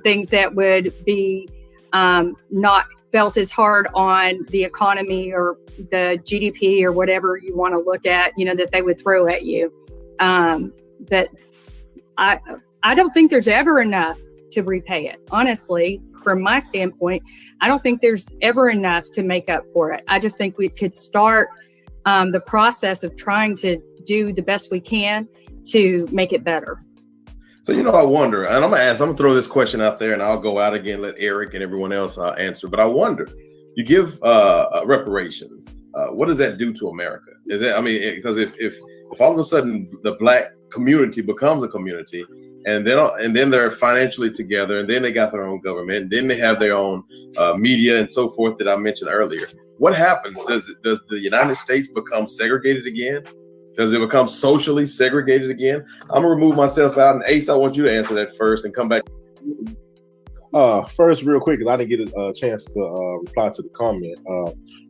things that would be not felt as hard on the economy or the GDP or whatever you want to look at, that they would throw at you. That I don't think there's ever enough to repay it. Honestly, from my standpoint, I don't think there's ever enough to make up for it. I just think we could start the process of trying to do the best we can to make it better. So, I wonder, and I'm gonna throw this question out there, and I'll go out again, let Eric and everyone else answer. But I wonder, you give reparations. What does that do to America? Is that, because if all of a sudden the Black community becomes a community, and then they're financially together, and then they got their own government, and then they have their own media and so forth that I mentioned earlier, what happens? Does the United States become segregated again? Does it become socially segregated again? I'm gonna remove myself out, and Ace, I want you to answer that first and come back. First, real quick, because I didn't get a chance to reply to the comment.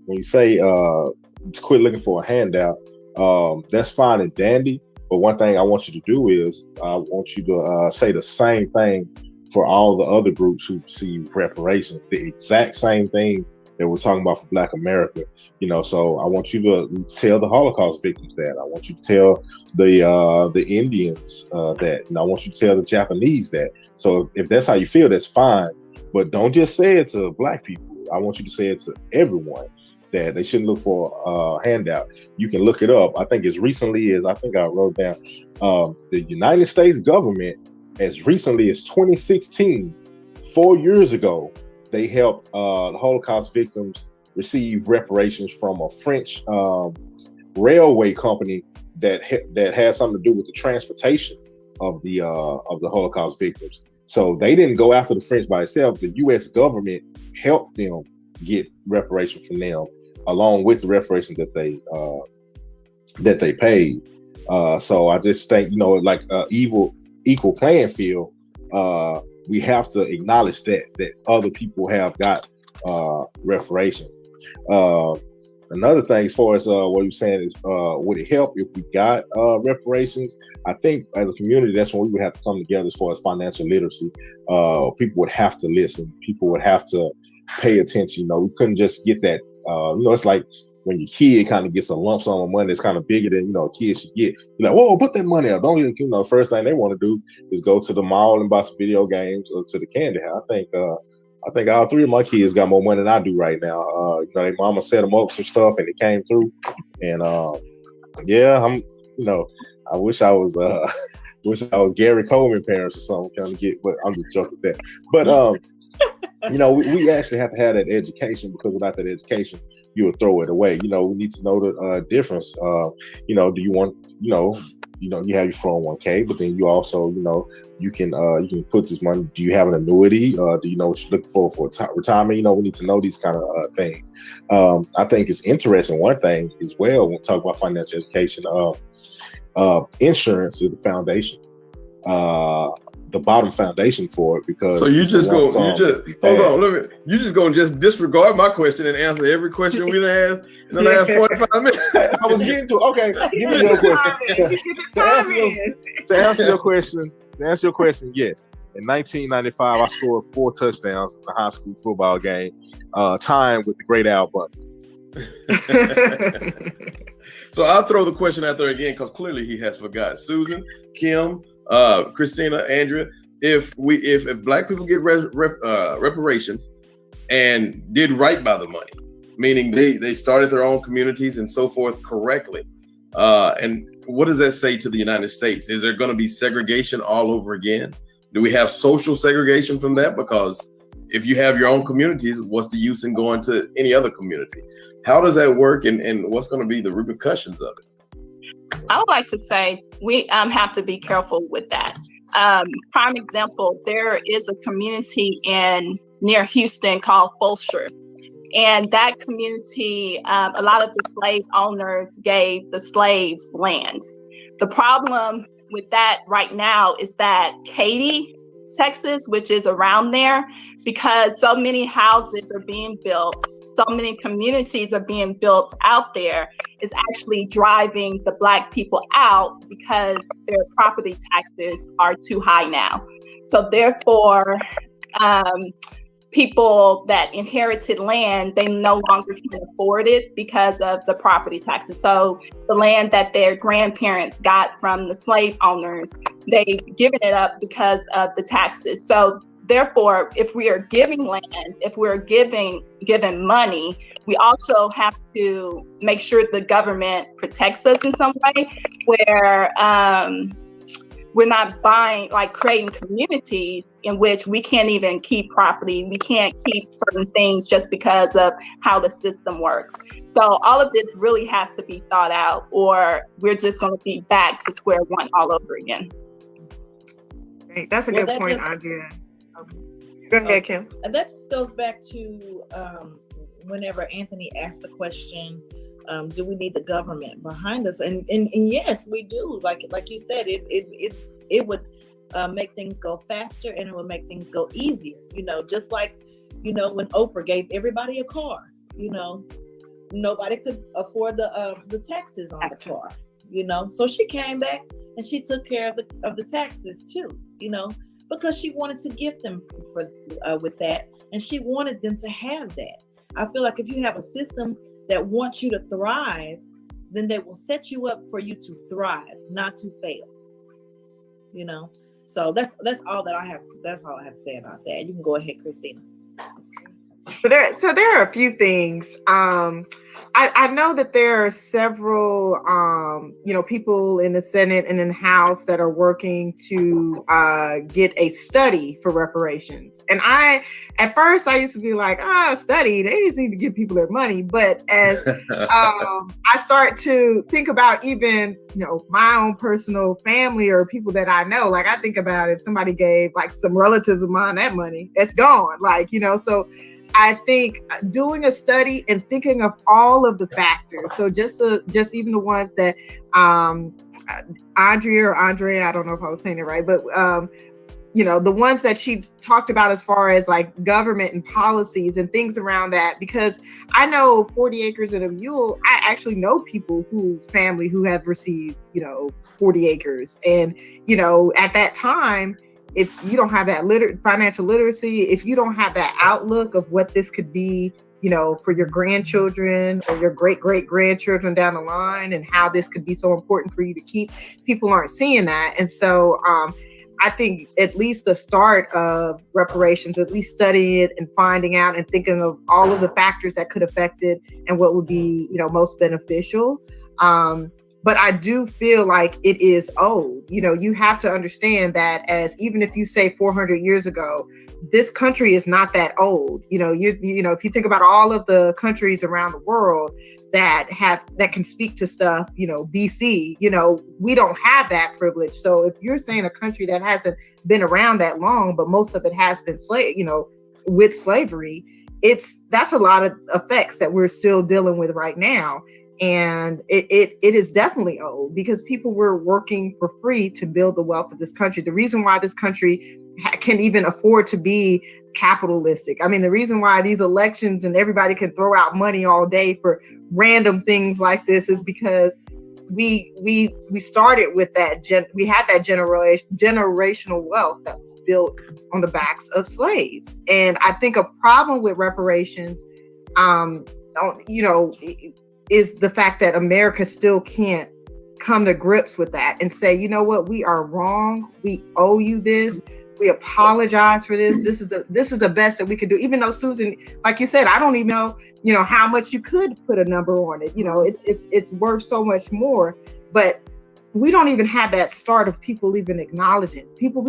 When you say quit looking for a handout, that's fine and dandy. But one thing I want you to do is I want you to say the same thing for all the other groups who receive reparations. The exact same thing that we're talking about for Black America. So I want you to tell the Holocaust victims that. I want you to tell the Indians that. And I want you to tell the Japanese that. So if that's how you feel, that's fine. But don't just say it to Black people. I want you to say it to everyone, that they shouldn't look for a handout. You can look it up. I think as recently as, I think I wrote down, the United States government, as recently as 2016, 4 years ago, they helped the Holocaust victims receive reparations from a French railway company that had something to do with the transportation of the Holocaust victims. So they didn't go after the French by itself. The U.S. government helped them get reparations from them, along with the reparations that they paid. So I just think, like equal playing field. We have to acknowledge that other people have got reparations. Another thing, as far as what you're saying is, would it help if we got reparations? I think as a community, that's when we would have to come together as far as financial literacy. People would have to listen. People would have to pay attention. We couldn't just get that. It's like when your kid kind of gets a lump sum of money that's kind of bigger than a kid should get. You're like, whoa, put that money out. Don't even, first thing they want to do is go to the mall and buy some video games or to the candy house. I think all three of my kids got more money than I do right now. Their mama set them up some stuff and it came through. And I wish I was Gary Coleman parents or something, but I'm just joking with that. But we actually have to have that education, because without that education, you would throw it away. We need to know the difference. Do you want, you have your 401k, but then you also, you can put this money. Do you have an annuity? Do you know what you're looking for retirement? We need to know these kind of things. I think it's interesting. One thing as well, when we talk about financial education, insurance is the foundation. The bottom foundation for it, because you just gonna just disregard my question and answer every question we done asked in the last 45 minutes. I was getting to okay. Give me your question. To answer your question, yes. In 1995, I scored 4 touchdowns in a high school football game, tying with the great Al Bundy. So I'll throw the question out there again because clearly he has forgot. Susan, Kim, Christina, Andrea, if Black people get reparations and did right by the money, meaning they started their own communities and so forth correctly, and what does that say to the United States? Is there going to be segregation all over again? Do we have social segregation from that? Because if you have your own communities, what's the use in going to any other community? How does that work, and what's going to be the repercussions of it? I would like to say we have to be careful with that. Prime example, there is a community near Houston called Fulshear. And that community, a lot of the slave owners gave the slaves land. The problem with that right now is that Katy, Texas, which is around there, because so many houses are being built, so many communities are being built out there, is actually driving the Black people out because their property taxes are too high now. So therefore, people that inherited land, they no longer can afford it because of the property taxes. So the land that their grandparents got from the slave owners, they've given it up because of the taxes. So therefore, if we are giving land, if we're given money, we also have to make sure the government protects us in some way, where we're not creating communities in which we can't even keep property. We can't keep certain things just because of how the system works. So all of this really has to be thought out, or we're just going to be back to square one all over again. Great. That's a good point, Andrea. Go ahead, Kim. And that just goes back to whenever Anthony asked the question, do we need the government behind us? And yes, we do. Like you said, it would make things go faster, and it would make things go easier. Just like when Oprah gave everybody a car. Nobody could afford the taxes on the car. So she came back and she took care of the taxes too. Because she wanted to gift them with that, and she wanted them to have that. I feel like if you have a system that wants you to thrive, then they will set you up for you to thrive, not to fail. So that's all that I have. That's all I have to say about that. You can go ahead, Christina. So there are a few things. I know that there are several, people in the Senate and in the House that are working to get a study for reparations. And at first I used to be like, study, they just need to give people their money. But as I start to think about even, my own personal family or people that I know, like I think about if somebody gave like some relatives of mine that money, it's gone. so I think doing a study and thinking of all of the factors. So just even the ones that Andrea, I don't know if I was saying it right, but the ones that she talked about as far as like government and policies and things around that, because I know 40 acres and a mule, I actually know people whose family who have received, 40 acres. And, at that time, if you don't have that financial literacy, if you don't have that outlook of what this could be, for your grandchildren or your great-great-grandchildren down the line, and how this could be so important for you to keep, people aren't seeing that. And so I think at least the start of reparations, at least studying it and finding out and thinking of all of the factors that could affect it and what would be, most beneficial. But I do feel like it is old. You have to understand that even if you say 400 years ago, this country is not that old. If you think about all of the countries around the world that can speak to stuff, BC, we don't have that privilege. So if you're saying a country that hasn't been around that long, but most of it has been with slavery, that's a lot of effects that we're still dealing with right now. And it is definitely old because people were working for free to build the wealth of this country. The reason why this country can even afford to be capitalistic. I mean, the reason why these elections and everybody can throw out money all day for random things like this is because we started with that. We had that generational wealth that was built on the backs of slaves. And I think a problem with reparations, you know, is the fact that America still can't come to grips with that and say, you know what, we are wrong. We owe you this. We apologize for this. This is the best that we could do. Even though, Susan, like you said, I don't even know, you know, how much you could put a number on it. You know, it's worth so much more. But we don't even have that start of people even acknowledging. People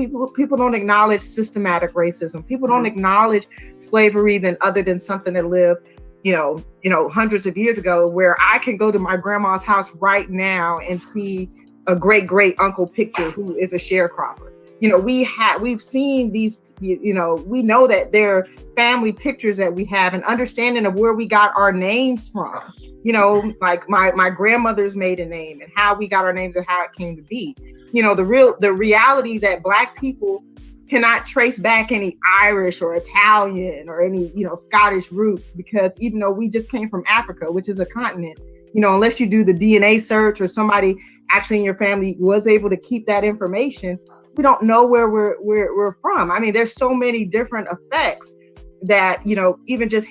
don't acknowledge systematic racism. People don't acknowledge slavery other than something that lived, you know, hundreds of years ago, where I can go to my grandma's house right now and see a great uncle picture who is a sharecropper. You know, we've seen these, you know, we know that they're family pictures that we have, an understanding of where we got our names from. You know, like my grandmother's maiden name and how we got our names and how it came to be. You know, the reality that Black people cannot trace back any Irish or Italian or any, you know, Scottish roots, because even though we just came from Africa, which is a continent, you know, unless you do the DNA search or somebody actually in your family was able to keep that information, we don't know where we're from. I mean, there's so many different effects that, you know, even just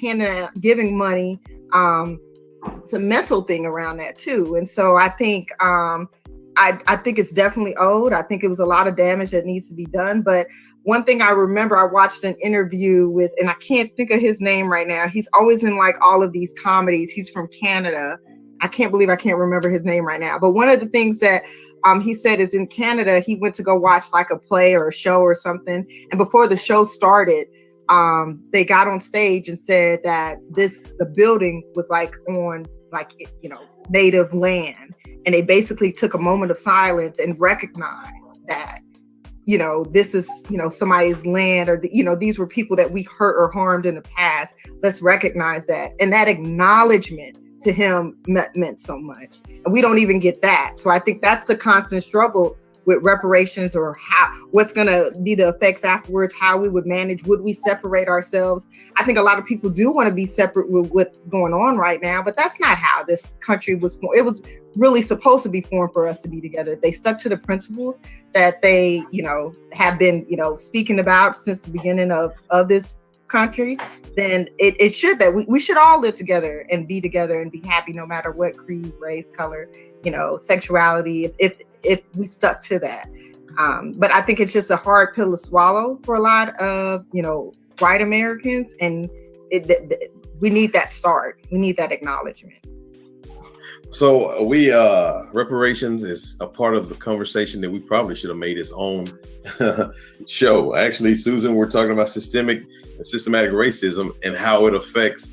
giving money, it's a mental thing around that too. And so I think I think it's definitely owed. I think it was a lot of damage that needs to be done. But one thing I remember, I watched an interview with, and I can't think of his name right now. He's always in like all of these comedies. He's from Canada. I can't believe I can't remember his name right now. But one of the things that he said is in Canada, he went to go watch like a play or a show or something. And before the show started, they got on stage and said that the building was like on like, you know, native land. And they basically took a moment of silence and recognized that, you know, this is, you know, somebody's land, or, you know, these were people that we hurt or harmed in the past. Let's recognize that. And that acknowledgement to him meant so much. And we don't even get that. So I think that's the constant struggle with reparations, or what's going to be the effects afterwards, how we would manage, would we separate ourselves? I think a lot of people do want to be separate with what's going on right now, but that's not how this country was formed. It was really supposed to be formed for us to be together. If they stuck to the principles that they, you know, have been, you know, speaking about since the beginning of this country, then it should, that we should all live together and be happy, no matter what creed, race, color, you know, sexuality, if we stuck to that. But I think it's just a hard pill to swallow for a lot of, you know, white Americans. And we need that start. We need that acknowledgement. So reparations is a part of the conversation that we probably should have made its own show. Actually, Susan, we're talking about systematic racism and how it affects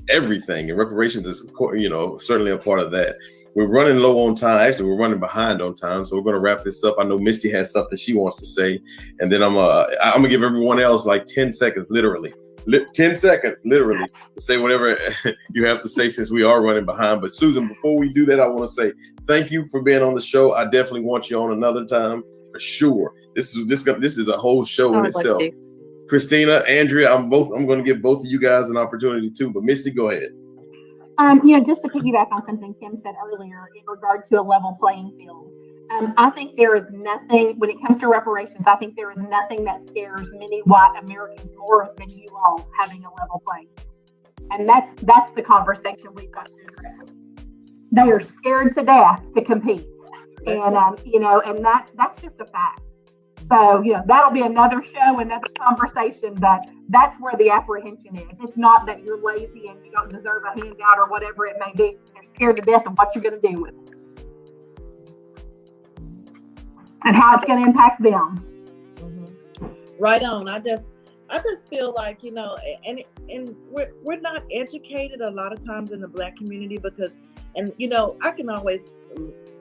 everything. And reparations is, you know, certainly a part of that. We're running low on time. Actually, we're running behind on time. So we're going to wrap this up. I know Misty has something she wants to say. And then I'm going to give everyone else like 10 seconds, literally. 10 seconds, literally, to say whatever you have to say, since we are running behind. But Susan, before we do that, I want to say thank you for being on the show. I definitely want you on another time for sure. This is a whole show in itself. Christina, Andrea, I'm going to give both of you guys an opportunity too. But Misty, go ahead. You know, just to piggyback on something Kim said earlier in regard to a level playing field. I think there is nothing, when it comes to reparations, I think there is nothing that scares many white Americans more than you all having a level playing field. And that's the conversation we've got to address. They are scared to death to compete. And, you know, and that's just a fact. So, you know, that'll be another show, another conversation, but that's where the apprehension is. It's not that you're lazy and you don't deserve a handout or whatever it may be. They're scared to death of what you're going to do with it and how it's going to impact them. Mm-hmm. Right on. I just feel like, you know, and we're not educated a lot of times in the Black community because, and, you know, I can always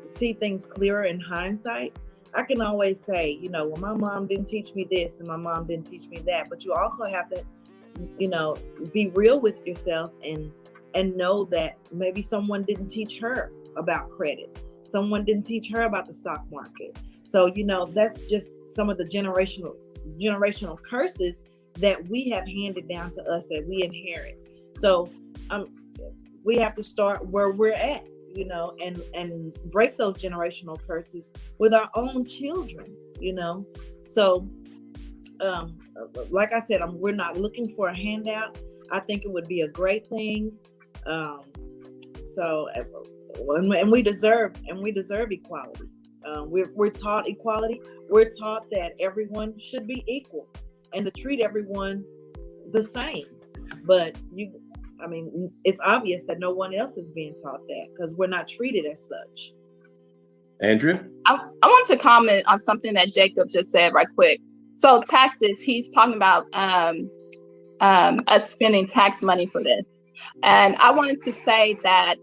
see things clearer in hindsight. I can always say, you know, well, my mom didn't teach me this and my mom didn't teach me that. But you also have to, you know, be real with yourself and know that maybe someone didn't teach her about credit. Someone didn't teach her about the stock market. So, you know, that's just some of the generational curses that we have handed down to us that we inherit. So we have to start where we're at, you know, and break those generational curses with our own children, you know. So, like I said, we're not looking for a handout. I think it would be a great thing And we deserve equality. We're taught equality. We're taught that everyone should be equal and to treat everyone the same. But it's obvious that no one else is being taught that because we're not treated as such. Andrea? I want to comment on something that Jacob just said right quick. So taxes, he's talking about us spending tax money for this. And I wanted to say that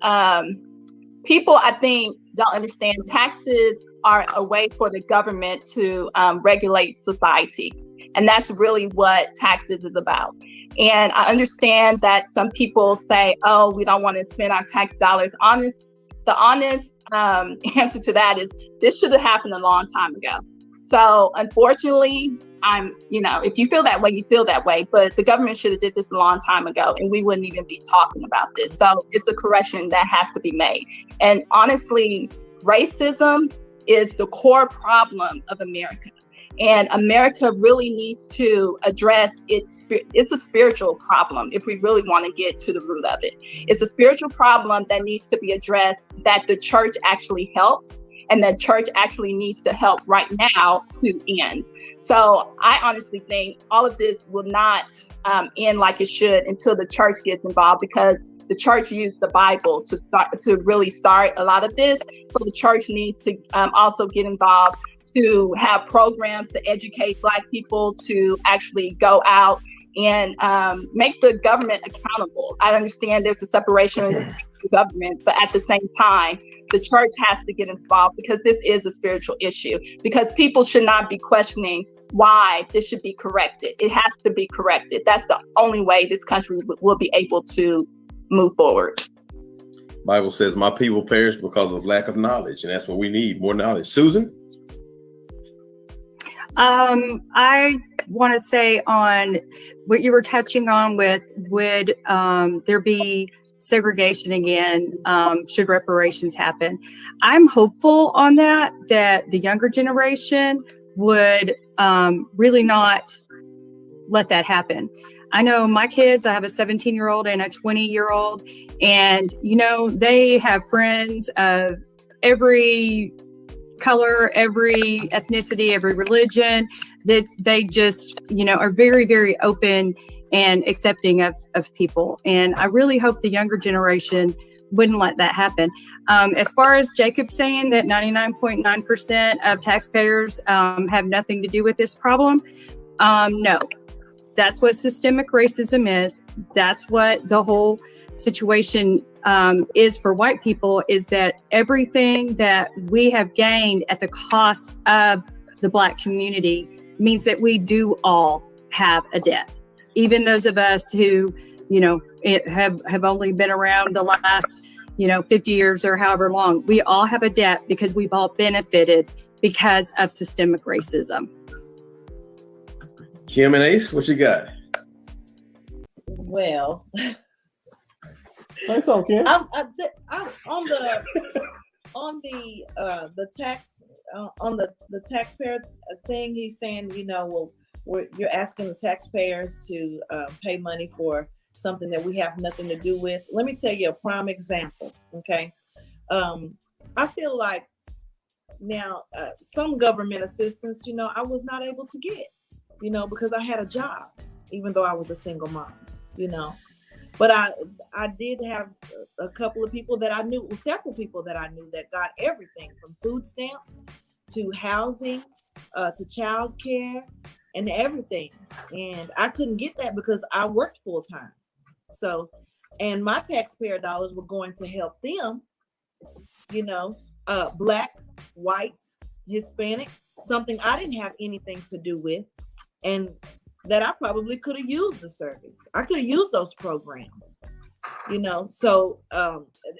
people, I think, don't understand taxes are a way for the government to regulate society. And that's really what taxes is about. And I understand that some people say, oh, we don't want to spend our tax dollars. The honest answer to that is this should have happened a long time ago. So unfortunately, if you feel that way, you feel that way, but the government should have did this a long time ago and we wouldn't even be talking about this. So it's a correction that has to be made. And honestly, racism is the core problem of America. And America really needs to address it's a spiritual problem if we really want to get to the root of it. It's a spiritual problem that needs to be addressed, that the church actually helped, and that church actually needs to help right now to end. So I honestly think all of this will not end like it should until the church gets involved, because the church used the Bible to really start a lot of this. So the church needs to also get involved, to have programs to educate Black people, to actually go out and make the government accountable. I understand there's a separation of the government, but at the same time, the church has to get involved because this is a spiritual issue, because people should not be questioning why this should be corrected. It has to be corrected. That's the only way this country will be able to move forward. Bible says my people perish because of lack of knowledge, and that's what we need, more knowledge. Susan? I want to say on what you were touching on with, would there be segregation again should reparations happen? I'm hopeful on that the younger generation would really not let that happen. I know my kids, I have a 17-year-old and a 20-year-old, and, they have friends of every color, every ethnicity, every religion, that they just, are very, very open and accepting of people. And I really hope the younger generation wouldn't let that happen. As far as Jacob saying that 99.9% of taxpayers have nothing to do with this problem, no. That's what systemic racism is. That's what the whole situation is for white people, is that everything that we have gained at the cost of the Black community means that we do all have a debt. Even those of us who, have only been around the last, 50 years or however long, we all have a debt because we've all benefited because of systemic racism. Kim and Ace, what you got? Well, that's okay. I'm on the taxpayer thing. He's saying, you're asking the taxpayers to pay money for something that we have nothing to do with. Let me tell you a prime example. Okay, I feel like now some government assistance, I was not able to get, because I had a job, even though I was a single mom, But I did have a couple of people that I knew, several people that I knew that got everything from food stamps to housing, to childcare and everything. And I couldn't get that because I worked full time. So, and my taxpayer dollars were going to help them, Black, white, Hispanic, something I didn't have anything to do with. And that I probably could have used the service. I could have used those programs, So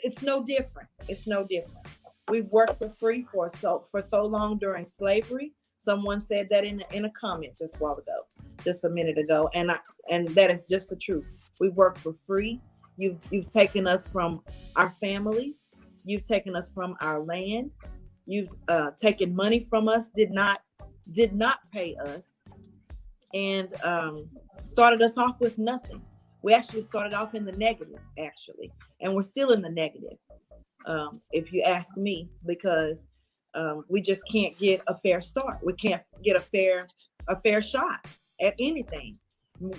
it's no different. It's no different. We've worked for free for so long during slavery. Someone said that in a comment just a minute ago, and that is just the truth. We work for free. You've taken us from our families. You've taken us from our land. You've taken money from us. Did not pay us. And started us off with nothing. We actually started off in the negative, actually, and we're still in the negative, if you ask me, because we just can't get a fair start. We can't get a fair shot at anything,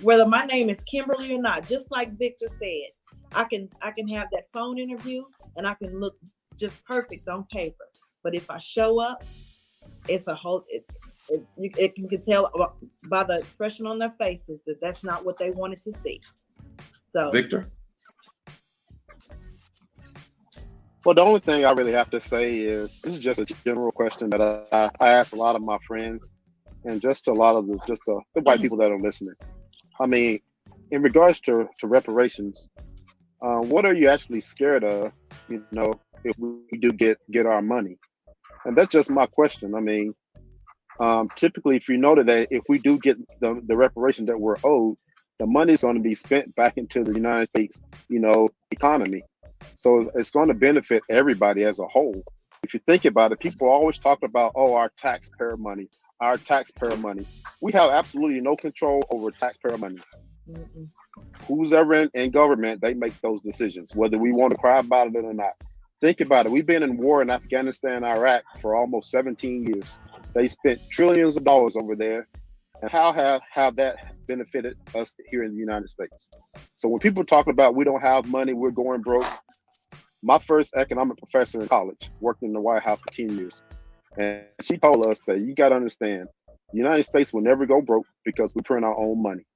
whether my name is Kimberly or not. Just like Victor said, I can have that phone interview and I can look just perfect on paper, but if I show up, it's a whole. You can tell by the expression on their faces that that's not what they wanted to see. So, Victor? Well, the only thing I really have to say is this is just a general question that I ask a lot of my friends and just a lot of the white people that are listening. I mean, in regards to reparations, what are you actually scared of, you know, if we do get our money? And that's just my question. I mean, typically, if you know that if we do get the reparation that we're owed, the money is going to be spent back into the United States, you know, economy. So it's going to benefit everybody as a whole. If you think about it, people always talk about, oh, our taxpayer money. We have absolutely no control over taxpayer money. Who's ever in government, they make those decisions, whether we want to cry about it or not. Think about it. We've been in war in Afghanistan, Iraq for almost 17 years. They spent trillions of dollars over there. And how have that benefited us here in the United States? So when people talk about we don't have money, we're going broke. My first economic professor in college worked in the White House for 10 years. And she told us that you got to understand, the United States will never go broke because we print our own money.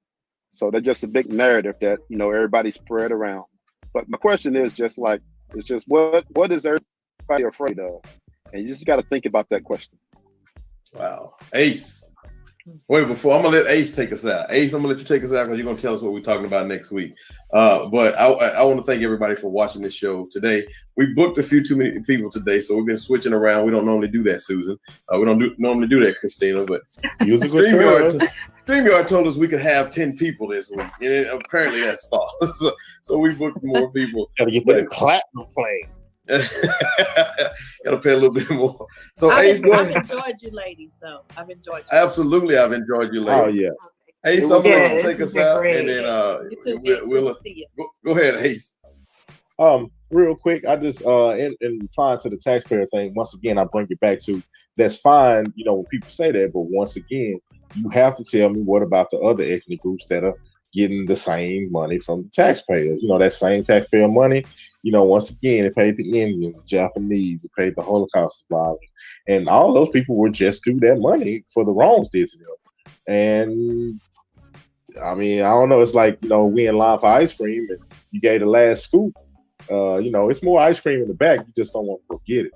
So that's just a big narrative that, you know, everybody spread around. But my question is just like, it's just what is everybody afraid of? And you just got to think about that question. Wow. Ace. Wait, before I'm gonna let Ace take us out. Ace, I'm gonna let you take us out because you're gonna tell us what we're talking about next week. But I want to thank everybody for watching this show today. We booked a few too many people today, so we've been switching around. We don't normally do that, Susan. We don't normally do that, Christina. But StreamYard told us we could have 10 people this week, and apparently that's false. So we booked more people. Gotta get that platinum plane. Gotta pay a little bit more. So I've enjoyed you ladies, though. I've enjoyed you. Absolutely, I've enjoyed you ladies. Oh yeah. Ace, I'm gonna take us out, and then we'll go ahead, Ace. Real quick, I just in replying to the taxpayer thing, once again, I bring it back to that's fine, you know, when people say that, but once again, you have to tell me what about the other ethnic groups that are getting the same money from the taxpayers. You know, that same taxpayer money, you know, once again, it paid the Indians, the Japanese, it paid the Holocaust survivors, and all those people were just due that money for the wrongs did to them. And I mean, I don't know, it's like, you know, we in line for ice cream and you gave the last scoop. You know, it's more ice cream in the back, you just don't want to forget it.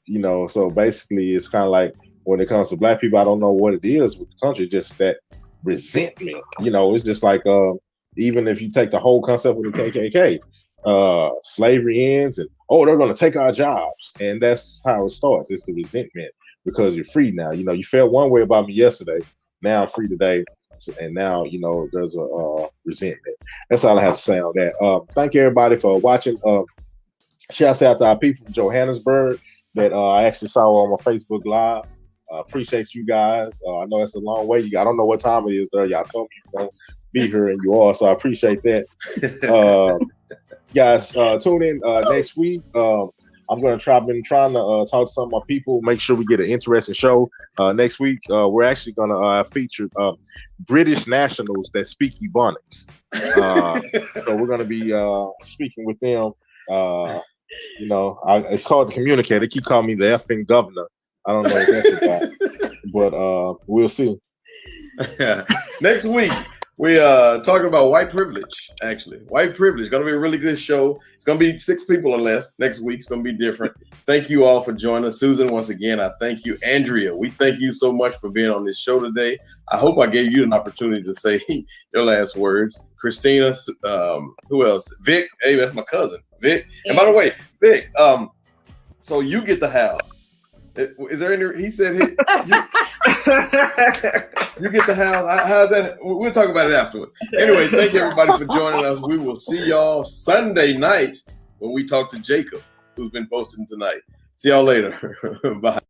You know, so basically it's kind of like when it comes to black people, I don't know what it is with the country, just that resentment. You know, it's just like even if you take the whole concept of the KKK, slavery ends and they're going to take our jobs, and that's how it starts. It's the resentment because you're free now. You know, you felt one way about me yesterday, now I'm free today, and now, you know, there's a resentment. That's all I have to say on that. Thank you everybody for watching. Shouts out to our people from Johannesburg that I actually saw on my Facebook Live. Appreciate you guys. I know it's a long way. I don't know what time it is there. Y'all told me you're going to be here, and you are, so I appreciate that. Guys, tune in next week. I've been trying to talk to some of my people, make sure we get an interesting show. Next week, we're actually going to feature British nationals that speak Ebonics. So we're going to be speaking with them. You know, it's called The Communicator. They keep calling me the effing governor. I don't know what that's about, but we'll see. Next week, we talking about white privilege. Actually, white privilege going to be a really good show. It's going to be 6 people or less. Next week, it's going to be different. Thank you all for joining us. Susan, once again, I thank you. Andrea, we thank you so much for being on this show today. I hope I gave you an opportunity to say your last words. Christina, who else? Vic, hey, that's my cousin, Vic. And by the way, Vic, so you get the house. Is there any? He said you get the house. How's that? We'll talk about it afterwards. Anyway, thank you everybody for joining us. We will see y'all Sunday night when we talk to Jacob, who's been posting tonight. See y'all later. Bye.